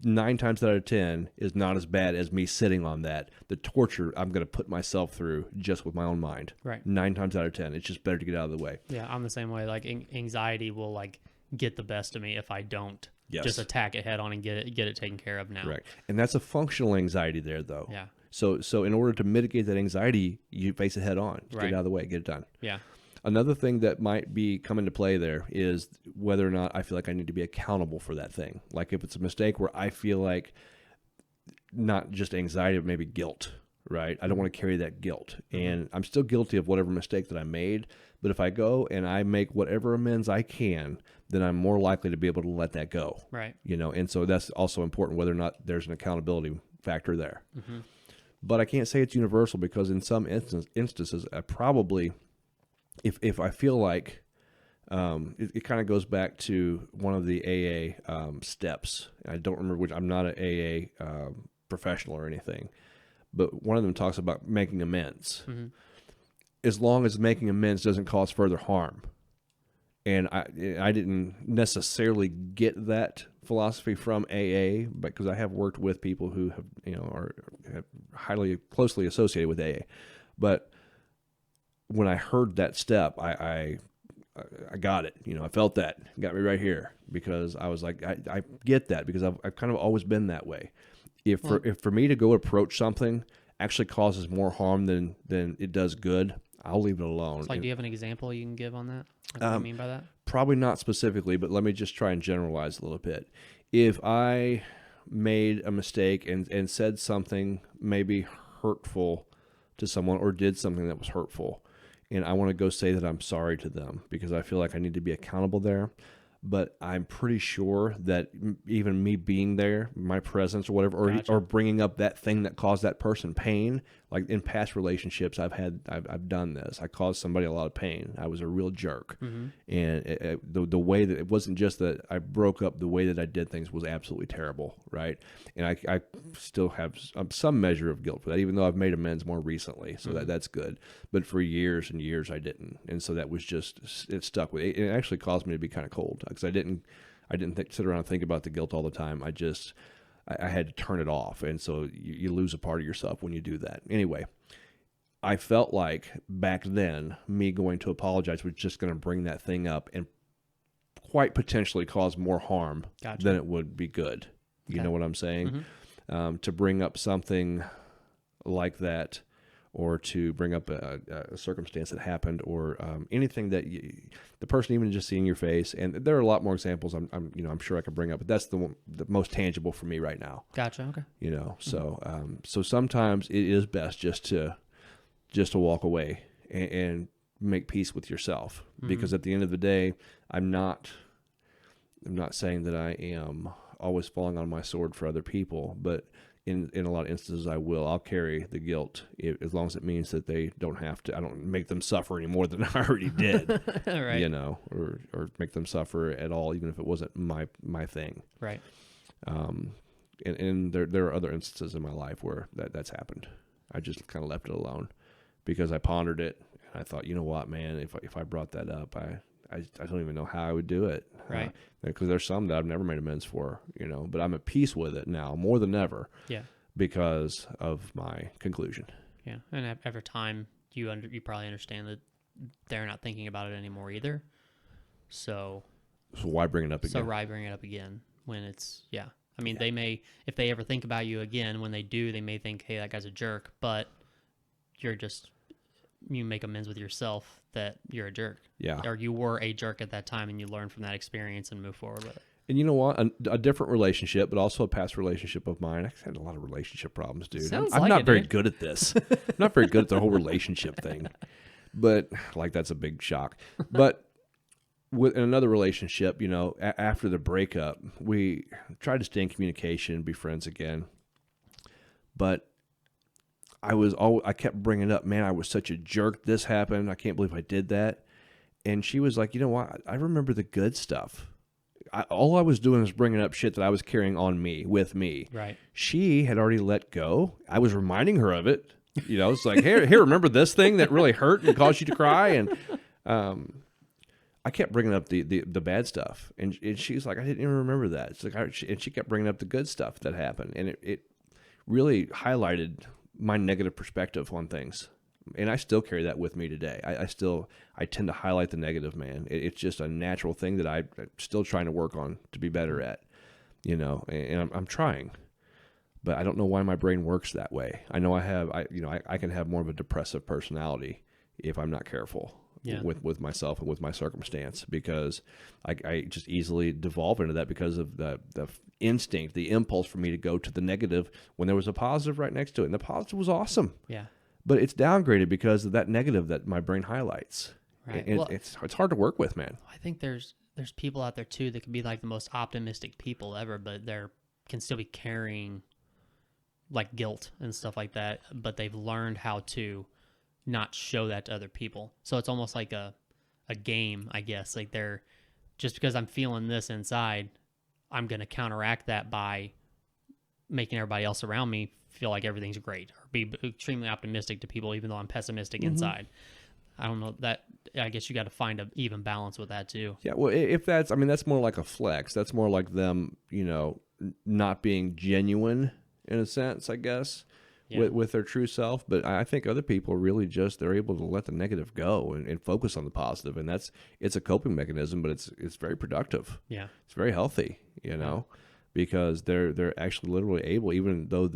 9 times out of 10 is not as bad as me sitting on that. The torture I'm going to put myself through just with my own mind. Right. 9 times out of 10. It's just better to get out of the way. Yeah, I'm the same way. Like anxiety will like get the best of me if I don't just attack it head on and get it taken care of now. Right. And that's a functional anxiety there, though. Yeah. So in order to mitigate that anxiety, you face it head on. Get it out of the way. Get it done. Yeah. Another thing that might be come into play there is whether or not I feel like I need to be accountable for that thing. Like if it's a mistake where I feel like not just anxiety, but maybe guilt, right? I don't want to carry that guilt. And I'm still guilty of whatever mistake that I made. But if I go and I make whatever amends I can, then I'm more likely to be able to let that go. Right. And so that's also important, whether or not there's an accountability factor there. But I can't say it's universal, because in some instances, I probably... If I feel like it kind of goes back to one of the AA steps. I don't remember which. I'm not an AA professional or anything, but one of them talks about making amends. As long as making amends doesn't cause further harm. And I didn't necessarily get that philosophy from AA, because I have worked with people who have are highly closely associated with AA, but when I heard that step, I got it. I felt that. It got me right here, because I was like, I get that, because I've kind of always been that way. If for me to go approach something actually causes more harm than it does good, I'll leave it alone. So, like, do you have an example you can give on that? What do you mean by that? Probably not specifically, but let me just try and generalize a little bit. If I made a mistake and said something maybe hurtful to someone, or did something that was hurtful, and I want to go say that I'm sorry to them because I feel like I need to be accountable there. But I'm pretty sure that even me being there, my presence or whatever, or bringing up that thing that caused that person pain, like in past relationships, I've done this. I caused somebody a lot of pain. I was a real jerk. And the way that, it wasn't just that I broke up, the way that I did things was absolutely terrible, right? And I still have some measure of guilt for that, even though I've made amends more recently, so that's good. But for years and years, I didn't. And so that was just, it stuck with it. It actually caused me to be kind of cold, because I didn't sit around and think about the guilt all the time. I had to turn it off. And so you lose a part of yourself when you do that. Anyway, I felt like back then, me going to apologize was just going to bring that thing up and quite potentially cause more harm than it would be good. You know what I'm saying? To bring up something like that, or to bring up a circumstance that happened, or anything that the person even just seeing your face. And there are a lot more examples I'm sure I could bring up, but that's the most tangible for me right now. Gotcha. Okay. So sometimes it is best just to walk away and make peace with yourself, because at the end of the day, I'm not saying that I am always falling on my sword for other people, but in a lot of instances I'll carry the guilt, as long as it means that they don't have to. I don't make them suffer any more than I already did. Right. Or make them suffer at all, even if it wasn't my thing. Right. And there are other instances in my life where that's happened. I just kind of left it alone because I pondered it. I thought, you know what, man, if I brought that up, I don't even know how I would do it. Right. Because there's some that I've never made amends for, but I'm at peace with it now more than ever. Yeah. Because of my conclusion. Yeah. And every time you probably understand that they're not thinking about it anymore either. So why bring it up again? So why bring it up again when it's, I mean, they may, if they ever think about you again, when they do, they may think, hey, that guy's a jerk, but you make amends with yourself that you're a jerk. Yeah. Or you were a jerk at that time and you learn from that experience and move forward with it. And you know what? A different relationship, but also a past relationship of mine. I've had a lot of relationship problems, dude. I'm not very good at this. I'm not very good at the whole relationship thing. But, that's a big shock. But in another relationship, after the breakup, we tried to stay in communication and be friends again. But I kept bringing up, man, I was such a jerk. This happened. I can't believe I did that. And she was like, you know what? I remember the good stuff. All I was doing was bringing up shit that I was carrying on me, with me. Right. She had already let go. I was reminding her of it. It's like, here, remember this thing that really hurt and caused you to cry? And I kept bringing up the bad stuff. And she's like, I didn't even remember that. It's like, and she kept bringing up the good stuff that happened. And it really highlighted my negative perspective on things. And I still carry that with me today. I tend to highlight the negative, man. It's just a natural thing that I'm still trying to work on to be better at, and I'm trying, but I don't know why my brain works that way. I know I can have more of a depressive personality if I'm not careful with myself and with my circumstance, because I just easily devolve into that because of the instinct, the impulse for me to go to the negative when there was a positive right next to it. And the positive was awesome. Yeah. But it's downgraded because of that negative that my brain highlights. Right. And it's hard to work with, man. I think there's people out there too that can be like the most optimistic people ever, but can still be carrying like guilt and stuff like that. But they've learned how to not show that to other people. So it's almost like a game, I guess. Like just because I'm feeling this inside, I'm going to counteract that by making everybody else around me feel like everything's great, or be extremely optimistic to people, even though I'm pessimistic inside. I don't know that. I guess you got to find an even balance with that too. Yeah. Well, if that's more like a flex. That's more like them, not being genuine in a sense, I guess, with their true self. But I think other people really they're able to let the negative go and focus on the positive. And it's a coping mechanism, but it's very productive. Yeah. It's very healthy, because they're actually literally able, even though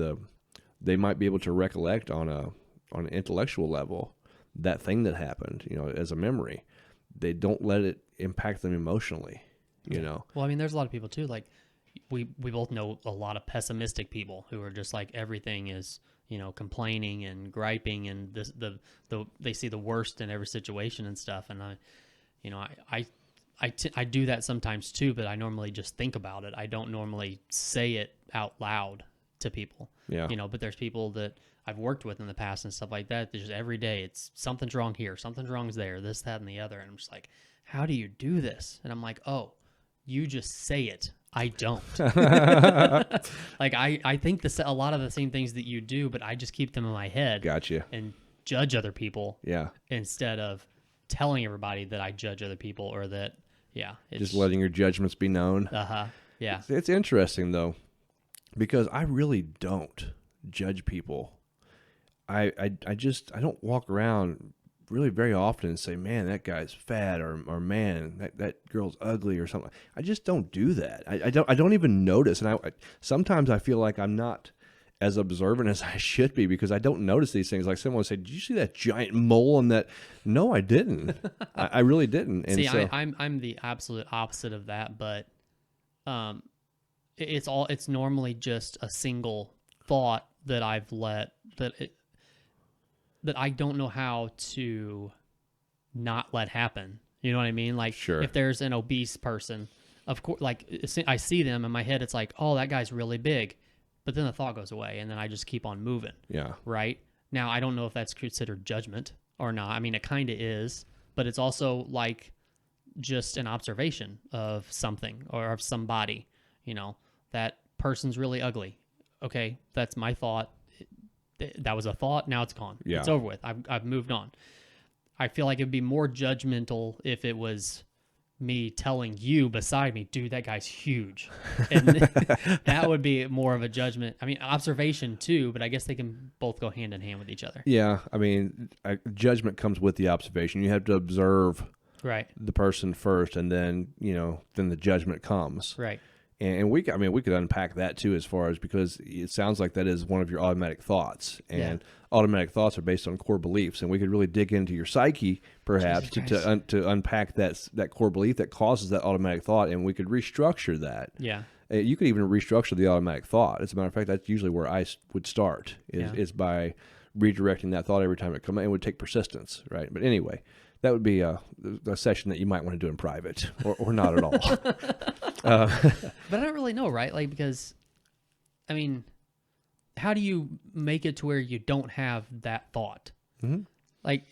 they might be able to recollect on an intellectual level that thing that happened, as a memory. They don't let it impact them emotionally, Well, I mean, there's a lot of people too. Like we both know a lot of pessimistic people who are just like everything is, complaining and griping, and they see the worst in every situation and stuff. And I do that sometimes too, but I normally just think about it. I don't normally say it out loud to people. Yeah. But there's people that I've worked with in the past and stuff like that. Just every day it's something's wrong here, something's wrong there, this, that, and the other. And I'm just like, how do you do this? And I'm like, oh, you just say it. I don't. Like I think a lot of the same things that you do, but I just keep them in my head. Gotcha. And judge other people. Yeah. Instead of telling everybody that I judge other people, or that, just letting your judgments be known. Yeah. It's interesting though, because I really don't judge people. I don't walk around really very often and say, man, that guy's fat, or man, that girl's ugly or something. I just don't do that. I don't even notice. And sometimes I feel like I'm not as observant as I should be because I don't notice these things. Like someone would say, "Did you see that giant mole on that?" No, I didn't. I really didn't. And See, so, I'm the absolute opposite of that, but it's normally just a single thought that I've let that I don't know how to not let happen. You know what I mean? Like, Sure. if there's an obese person, of course, like I see them in my head, it's like, oh, that guy's really big, but then the thought goes away, and then I just keep on moving. yeah. Right now, I don't know if that's considered judgment or not. I mean, it kind of is, but it's also like just an observation of something or of somebody. You know, that person's really ugly. Okay, that's my thought. That was a thought. Now it's gone. Yeah. It's over with. I've moved on. I feel like it'd be more judgmental if it was me telling you beside me, dude, that guy's huge. And that would be more of a judgment. I mean, observation too, but I guess they can both go hand in hand with each other. Yeah. I mean, judgment comes with the observation. You have to observe Right. the person first, and then, then the judgment comes. Right. And we could unpack that too, as far as, because it sounds like that is one of your automatic thoughts, and automatic thoughts are based on core beliefs, and we could really dig into your psyche, perhaps, to unpack that core belief that causes that automatic thought, and we could restructure that. Yeah. You could even restructure the automatic thought. As a matter of fact, that's usually where I would start, is by redirecting that thought every time it comes. It would take persistence, right? But anyway, that would be a session that you might want to do in private, or not at all. But I don't really know, right? Like, because, I mean, how do you make it to where you don't have that thought? Mm-hmm. Like,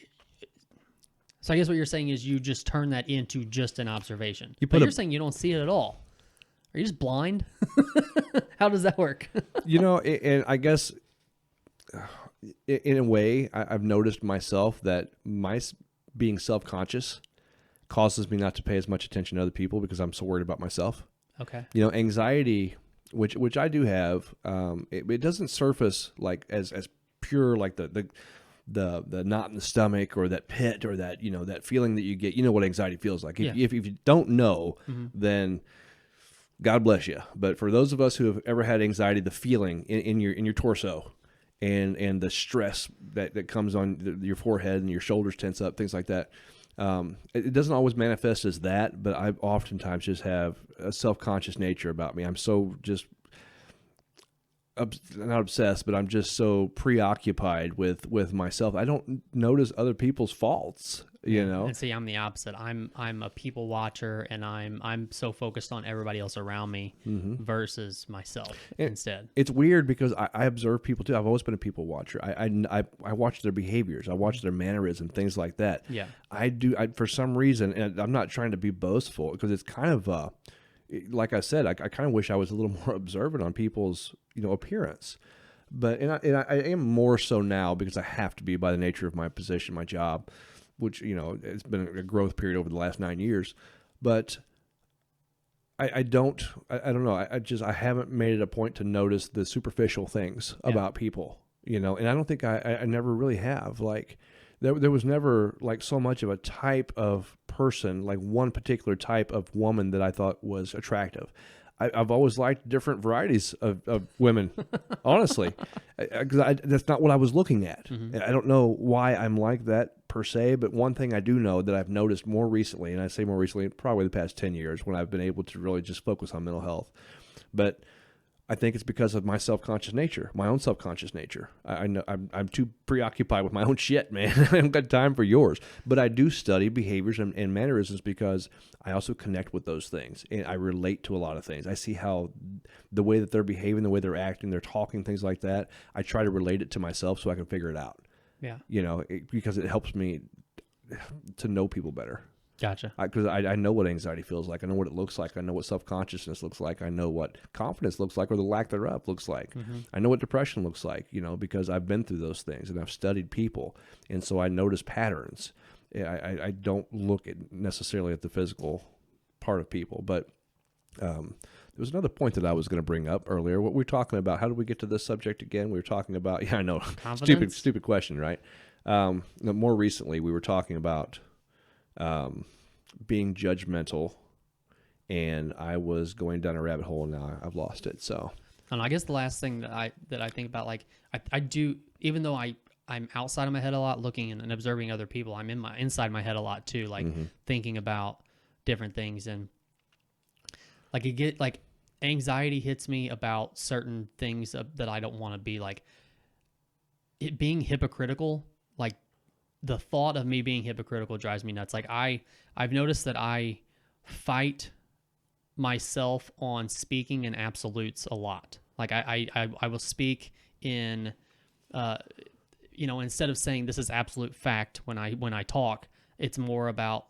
so I guess what you're saying is you just turn that into just an observation. You're saying you don't see it at all. Are you just blind? How does that work? And I guess in a way, I've noticed myself that my being self-conscious causes me not to pay as much attention to other people because I'm so worried about myself. Okay. Anxiety, which I do have, it doesn't surface like as pure, like the knot in the stomach or that pit or that, that feeling that you get. You know what anxiety feels like. If you don't know, then God bless you. But for those of us who have ever had anxiety, the feeling in your torso and the stress that comes on your forehead and your shoulders tense up, things like that. It doesn't always manifest as that, but I oftentimes just have a self-conscious nature about me. I'm so just not obsessed, but I'm just so preoccupied with myself. I don't notice other people's faults, And see, I'm the opposite. I'm a people watcher, and I'm so focused on everybody else around me versus myself instead. It's weird because I observe people too. I've always been a people watcher. I watch their behaviors. I watch their mannerisms, things like that. Yeah. I do. For some reason, and I'm not trying to be boastful, because it's kind of like I said, I kind of wish I was a little more observant on people's appearance. But I am more so now because I have to be, by the nature of my position, my job, which, it's been a growth period over the last 9 years. But I don't know. I haven't made it a point to notice the superficial things about people, and I don't think I never really have. Like, there was never like so much of a type of person, like one particular type of woman that I thought was attractive. I've always liked different varieties of women, honestly, because that's not what I was looking at. I don't know why I'm like that per se, but one thing I do know that I've noticed more recently, and I say more recently, probably the past 10 years, when I've been able to really just focus on mental health, but I think it's because of my self-conscious nature, my own self-conscious nature. I know I'm too preoccupied with my own shit, man. I haven't got time for yours. But I do study behaviors and mannerisms because I also connect with those things, and I relate to a lot of things. I see how the way that they're behaving, the way they're acting, they're talking, things like that. I try to relate it to myself so I can figure it out. Yeah. Because it helps me to know people better. Gotcha. Because I know what anxiety feels like. I know what it looks like. I know what self-consciousness looks like. I know what confidence looks like, or the lack thereof looks like. I know what depression looks like, because I've been through those things and I've studied people. And so I notice patterns. I don't look necessarily at the physical part of people. But there was another point that I was going to bring up earlier. What we were talking about, how did we get to this subject again? We were talking about, I know, stupid question, right? More recently, we were talking about being judgmental, and I was going down a rabbit hole, and now I've lost it. So And I guess the last thing that I think about, like I do, even though I'm outside of my head a lot, looking and observing other people, I'm inside my head a lot too, like thinking about different things, and like anxiety hits me about certain things that I don't want to be, like it being hypocritical. Like the thought of me being hypocritical drives me nuts. Like I've noticed that I fight myself on speaking in absolutes a lot. Like I will speak in, instead of saying this is absolute fact when I talk, it's more about,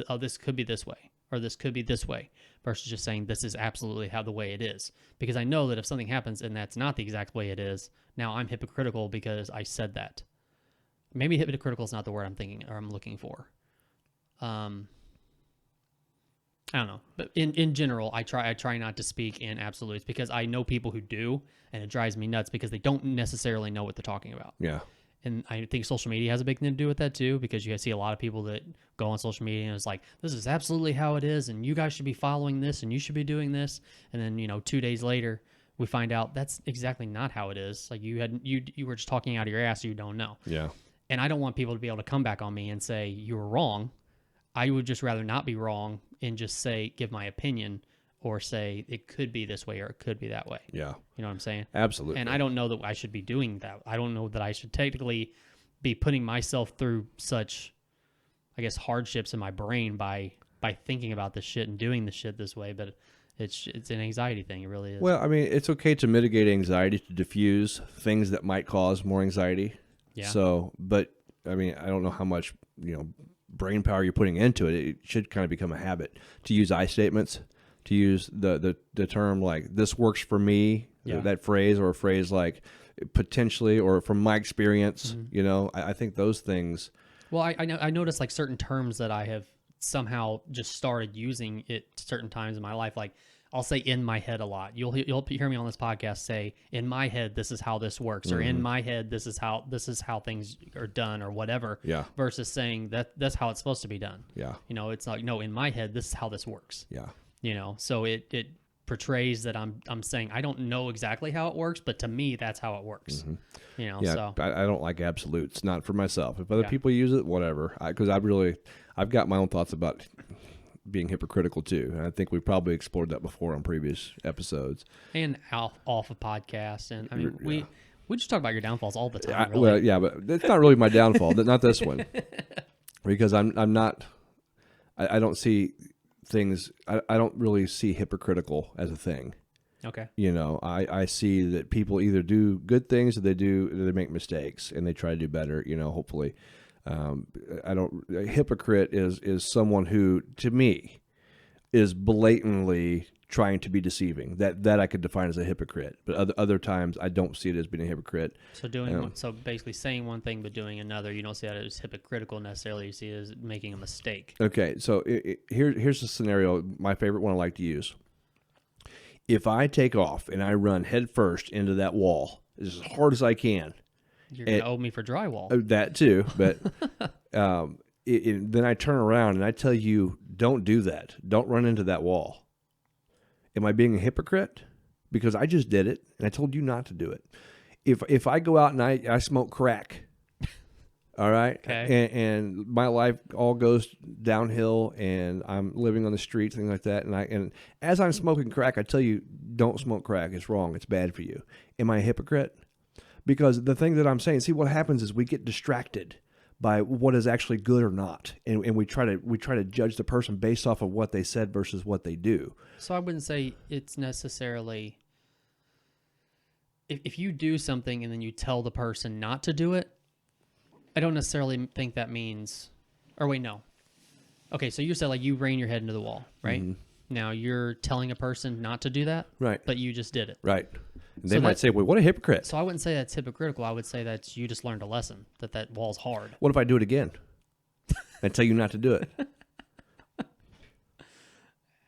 oh, this could be this way, or this could be this way, versus just saying this is absolutely how the way it is. Because I know that if something happens and that's not the exact way it is, now I'm hypocritical because I said that. Maybe hypocritical is not the word I'm thinking or I'm looking for. I don't know, but in general, I try not to speak in absolutes, because I know people who do, and it drives me nuts because they don't necessarily know what they're talking about. Yeah. And I think social media has a big thing to do with that too, because you see a lot of people that go on social media and it's like, this is absolutely how it is, and you guys should be following this, and you should be doing this. And then 2 days later, we find out that's exactly not how it is. Like you were just talking out of your ass, so you don't know. Yeah. And I don't want people to be able to come back on me and say you were wrong. I would just rather not be wrong and just give my opinion, or say it could be this way or it could be that way. Yeah. You know what I'm saying? Absolutely. And I don't know that I should be doing that. I don't know that I should technically be putting myself through such, I guess, hardships in my brain by thinking about this shit and doing the shit this way. But it's an anxiety thing. It really is. Well, I mean, it's okay to mitigate anxiety, to diffuse things that might cause more anxiety. Yeah. So, but I mean, I don't know how much, brain power you're putting into it. It should kind of become a habit to use I statements, to use the term like, this works for me, that phrase, or a phrase like potentially, or from my experience. I think those things. Well, I noticed like certain terms that I have somehow just started using at certain times in my life. Like I'll say in my head a lot. You'll hear me on this podcast say, in my head, this is how this works, or in my head, this is how things are done, or whatever. Yeah. Versus saying that's how it's supposed to be done. Yeah. It's like, no, in my head, this is how this works. Yeah. So it portrays that I'm saying I don't know exactly how it works, but to me, that's how it works. Yeah. So I don't like absolutes, not for myself. If other people use it, whatever. Because I've got my own thoughts about being hypocritical too, and I think we probably explored that before on previous episodes and off of podcasts. And I mean, we just talk about your downfalls all the time. Really. Well, yeah, but it's not really my downfall. Not this one, because I'm not. I don't see things. I don't really see hypocritical as a thing. Okay. I see that people either do good things, or they make mistakes, and they try to do better. Hopefully. A hypocrite is someone who, to me, is blatantly trying to be deceiving. That I could define as a hypocrite. But other times, I don't see it as being a hypocrite. So so basically saying one thing but doing another, you don't see that as hypocritical necessarily. You see it as making a mistake. Okay, so here's a scenario. My favorite one I like to use. If I take off and I run head first into that wall as hard as I can. You're going to owe me for drywall. That too, but then I turn around and I tell you, don't do that. Don't run into that wall. Am I being a hypocrite? Because I just did it, and I told you not to do it. If I go out and I smoke crack, all right, okay. and my life all goes downhill, and I'm living on the streets, things like that, and as I'm smoking crack, I tell you, don't smoke crack. It's wrong. It's bad for you. Am I a hypocrite? Because the thing that I'm saying, see, what happens is we get distracted by what is actually good or not, and we try to judge the person based off of what they said versus what they do. So I wouldn't say it's necessarily, if you do something and then you tell the person not to do it, I don't necessarily think that means, or wait, no. Okay, so you said like you ran your head into the wall, right? Mm-hmm. Now you're telling a person not to do that, right? But you just did it, right? And they might say, "Well, what a hypocrite!" So I wouldn't say that's hypocritical. I would say that you just learned a lesson that wall's hard. What if I do it again and tell you not to do it?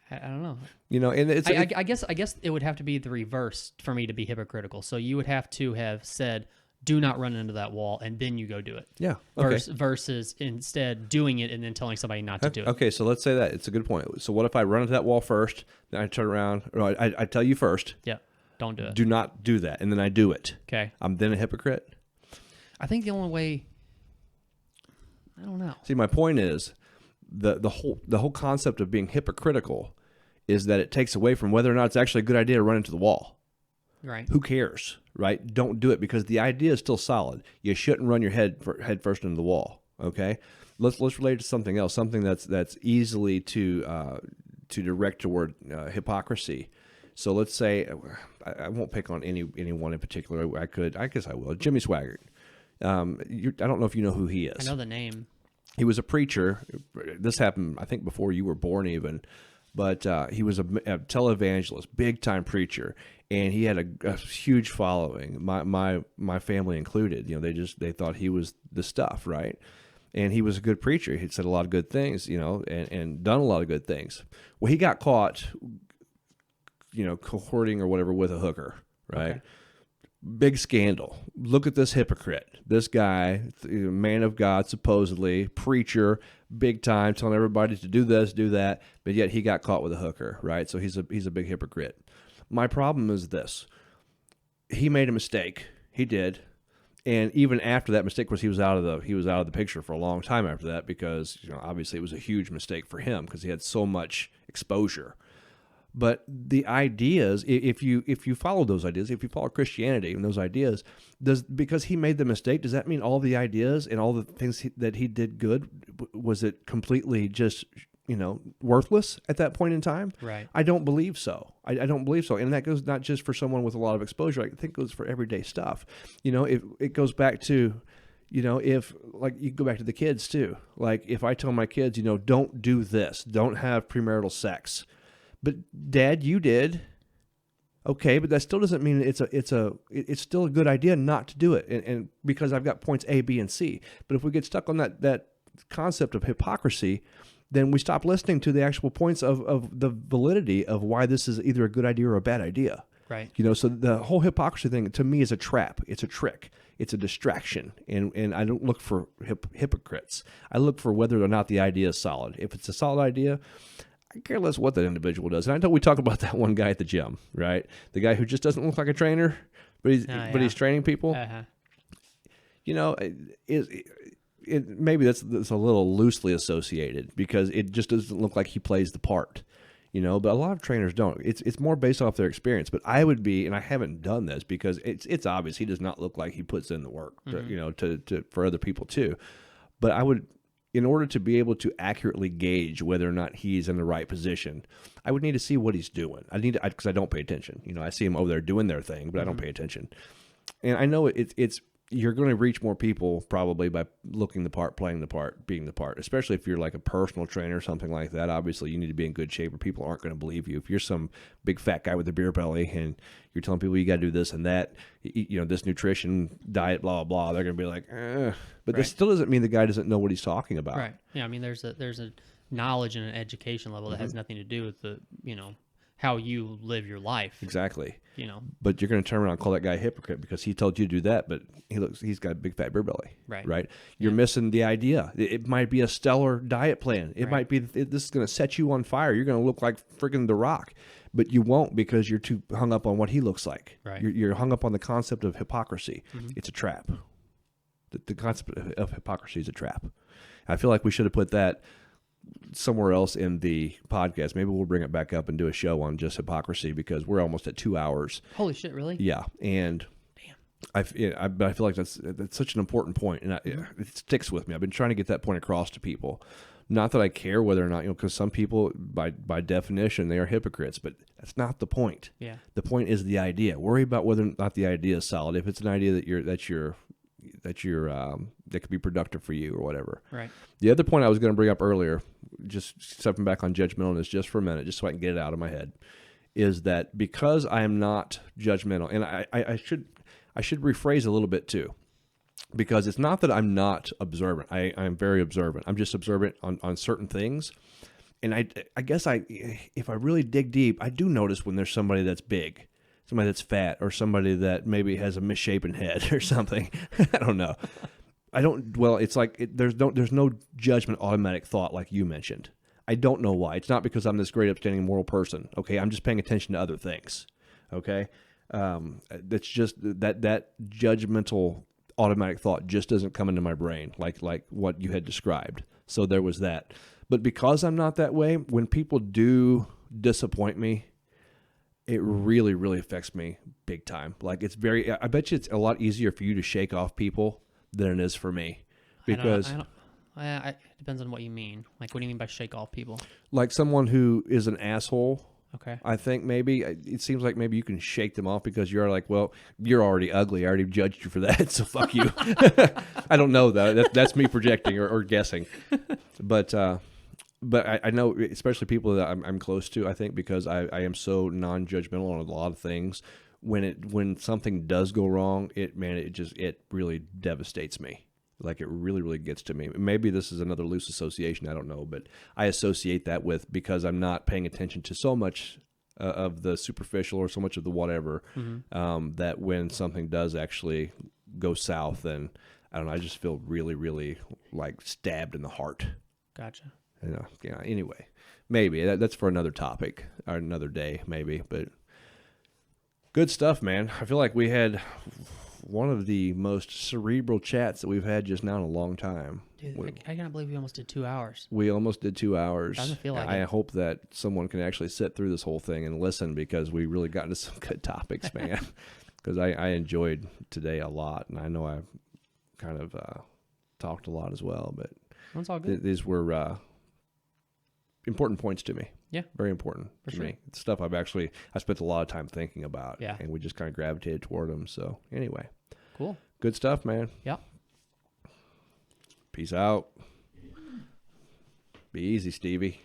I don't know. And it's. I guess it would have to be the reverse for me to be hypocritical. So you would have to have said, "Do not run into that wall," and then you go do it. Yeah. Okay. Versus instead doing it and then telling somebody not to do it. Okay, so let's say that. It's a good point. So what if I run into that wall first, then I turn around, or I tell you first. Yeah. don't do it. Do not do that. And then I do it. Okay. I'm then a hypocrite. I think the only way, I don't know. See, my point is the whole concept of being hypocritical is that it takes away from whether or not it's actually a good idea to run into the wall. Right. Who cares, right? Don't do it because the idea is still solid. You shouldn't run your head first into the wall. Okay, let's relate to something else, something that's easily to direct toward hypocrisy. So let's say I won't pick on anyone in particular. I guess I will. Jimmy Swaggart. I don't know if you know who he is. I know the name. He was a preacher. This happened, I think, before you were born even. But he was a televangelist, big-time preacher, and he had a huge following, my family included. You know, they thought he was the stuff, right? And he was a good preacher. He'd said a lot of good things, you know, and done a lot of good things. Well, he got caught, you know, cohorting or whatever with a hooker, right? Okay. Big scandal. Look at this hypocrite. This guy, man of God, supposedly, preacher, big time, telling everybody to do this, do that, but yet he got caught with a hooker, right? So he's a big hypocrite. My problem is this. He made a mistake. He did. And even after that mistake, he was out of the picture for a long time after that because, you know, obviously it was a huge mistake for him because he had so much exposure. But the ideas, if you follow those ideas, if you follow Christianity and those ideas, because he made the mistake, does that mean all the ideas and all the things that he did good, was it completely just, you know, worthless at that point in time? Right. I don't believe so. I don't believe so. And that goes not just for someone with a lot of exposure. I think it goes for everyday stuff. You know, it goes back to, you know, if, like, you go back to the kids too. Like, if I tell my kids, you know, don't do this, don't have premarital sex. But Dad, you did. Okay, but that still doesn't mean it's still a good idea not to do it. And because I've got points A, B, and C. But if we get stuck on that concept of hypocrisy, then we stop listening to the actual points of the validity of why this is either a good idea or a bad idea. Right. You know, so the whole hypocrisy thing to me is a trap. It's a trick. It's a distraction. And I don't look for hypocrites. I look for whether or not the idea is solid. If it's a solid idea, I care less what that individual does. And I know we talk about that one guy at the gym, right? The guy who just doesn't look like a trainer, but he's training people. Uh-huh. You know, maybe that's a little loosely associated because it just doesn't look like he plays the part. You know, but a lot of trainers don't. It's more based off their experience. But I would be, and I haven't done this because it's obvious he does not look like he puts in the work. Mm-hmm. You know, to for other people too. But I would. In order to be able to accurately gauge whether or not he's in the right position, I would need to see what he's doing. Because I don't pay attention. You know, I see him over there doing their thing, but I don't pay attention. And I know it's you're going to reach more people probably by looking the part, playing the part, being the part. Especially if you're like a personal trainer or something like that. Obviously, you need to be in good shape, or people aren't going to believe you. If you're some big fat guy with a beer belly and you're telling people you got to do this and that, you know, this nutrition, diet, blah blah blah, they're going to be like, eh. But that still doesn't mean the guy doesn't know what he's talking about. Right. Yeah. I mean, there's a knowledge and an education level that has nothing to do with the, you know, how you live your life. Exactly. You know. But you're going to turn around and call that guy a hypocrite because he told you to do that, but he's got a big fat beer belly. Right. Right. You're missing the idea. It might be a stellar diet plan. It might be this is going to set you on fire. You're going to look like freaking The Rock, but you won't because you're too hung up on what he looks like. Right. You're hung up on the concept of hypocrisy. Mm-hmm. It's a trap. The concept of hypocrisy is a trap. I feel like we should have put that somewhere else in the podcast. Maybe we'll bring it back up and do a show on just hypocrisy because we're almost at 2 hours. Holy shit, really? Yeah, and I feel like that's such an important point, and it sticks with me. I've been trying to get that point across to people. Not that I care whether or not, you know, because some people, by definition, they are hypocrites, but that's not the point. Yeah. The point is the idea. Worry about whether or not the idea is solid. If it's an idea that could be productive for you or whatever. Right. The other point I was going to bring up earlier, just stepping back on judgmentalness just for a minute, just so I can get it out of my head, is that because I am not judgmental, and I should rephrase a little bit too, because it's not that I'm not observant. I'm very observant. I'm just observant on certain things. And I guess if I really dig deep, I do notice when there's somebody that's big, somebody that's fat, or somebody that maybe has a misshapen head or something. I don't know. Well, it's like there's no judgment, automatic thought like you mentioned. I don't know why. It's not because I'm this great, upstanding, moral person. Okay, I'm just paying attention to other things. Okay, That's just that judgmental automatic thought just doesn't come into my brain like what you had described. So there was that. But because I'm not that way, when people do disappoint me, it really, really affects me big time. Like I bet you it's a lot easier for you to shake off people than it is for me. Because it depends on what you mean. Like, what do you mean by shake off people? Like someone who is an asshole. Okay. I think maybe it seems like maybe you can shake them off because you're like, well, you're already ugly. I already judged you for that, so fuck you. I don't know though. That's me projecting or guessing. But I know, especially people that I'm close to. I think because I am so non-judgmental on a lot of things. When something does go wrong, it really devastates me. Like it really, really gets to me. Maybe this is another loose association. I don't know, but I associate that with because I'm not paying attention to so much of the superficial or so much of the whatever, that when something does actually go south, then I don't know. I just feel really, really like stabbed in the heart. Gotcha. Yeah. Anyway, maybe that's for another topic or another day, maybe. But good stuff, man. I feel like we had one of the most cerebral chats that we've had just now in a long time. Dude, I cannot believe we almost did 2 hours. We almost did 2 hours. Doesn't feel like I it. hope that someone can actually sit through this whole thing and listen because we really got into some good topics, man. Because I enjoyed today a lot, and I know I kind of talked a lot as well, but That's all good. These were important points to me. Yeah. Very important to me. It's stuff I spent a lot of time thinking about. Yeah. And we just kind of gravitated toward them. So anyway. Cool. Good stuff, man. Yeah. Peace out. Be easy, Stevie.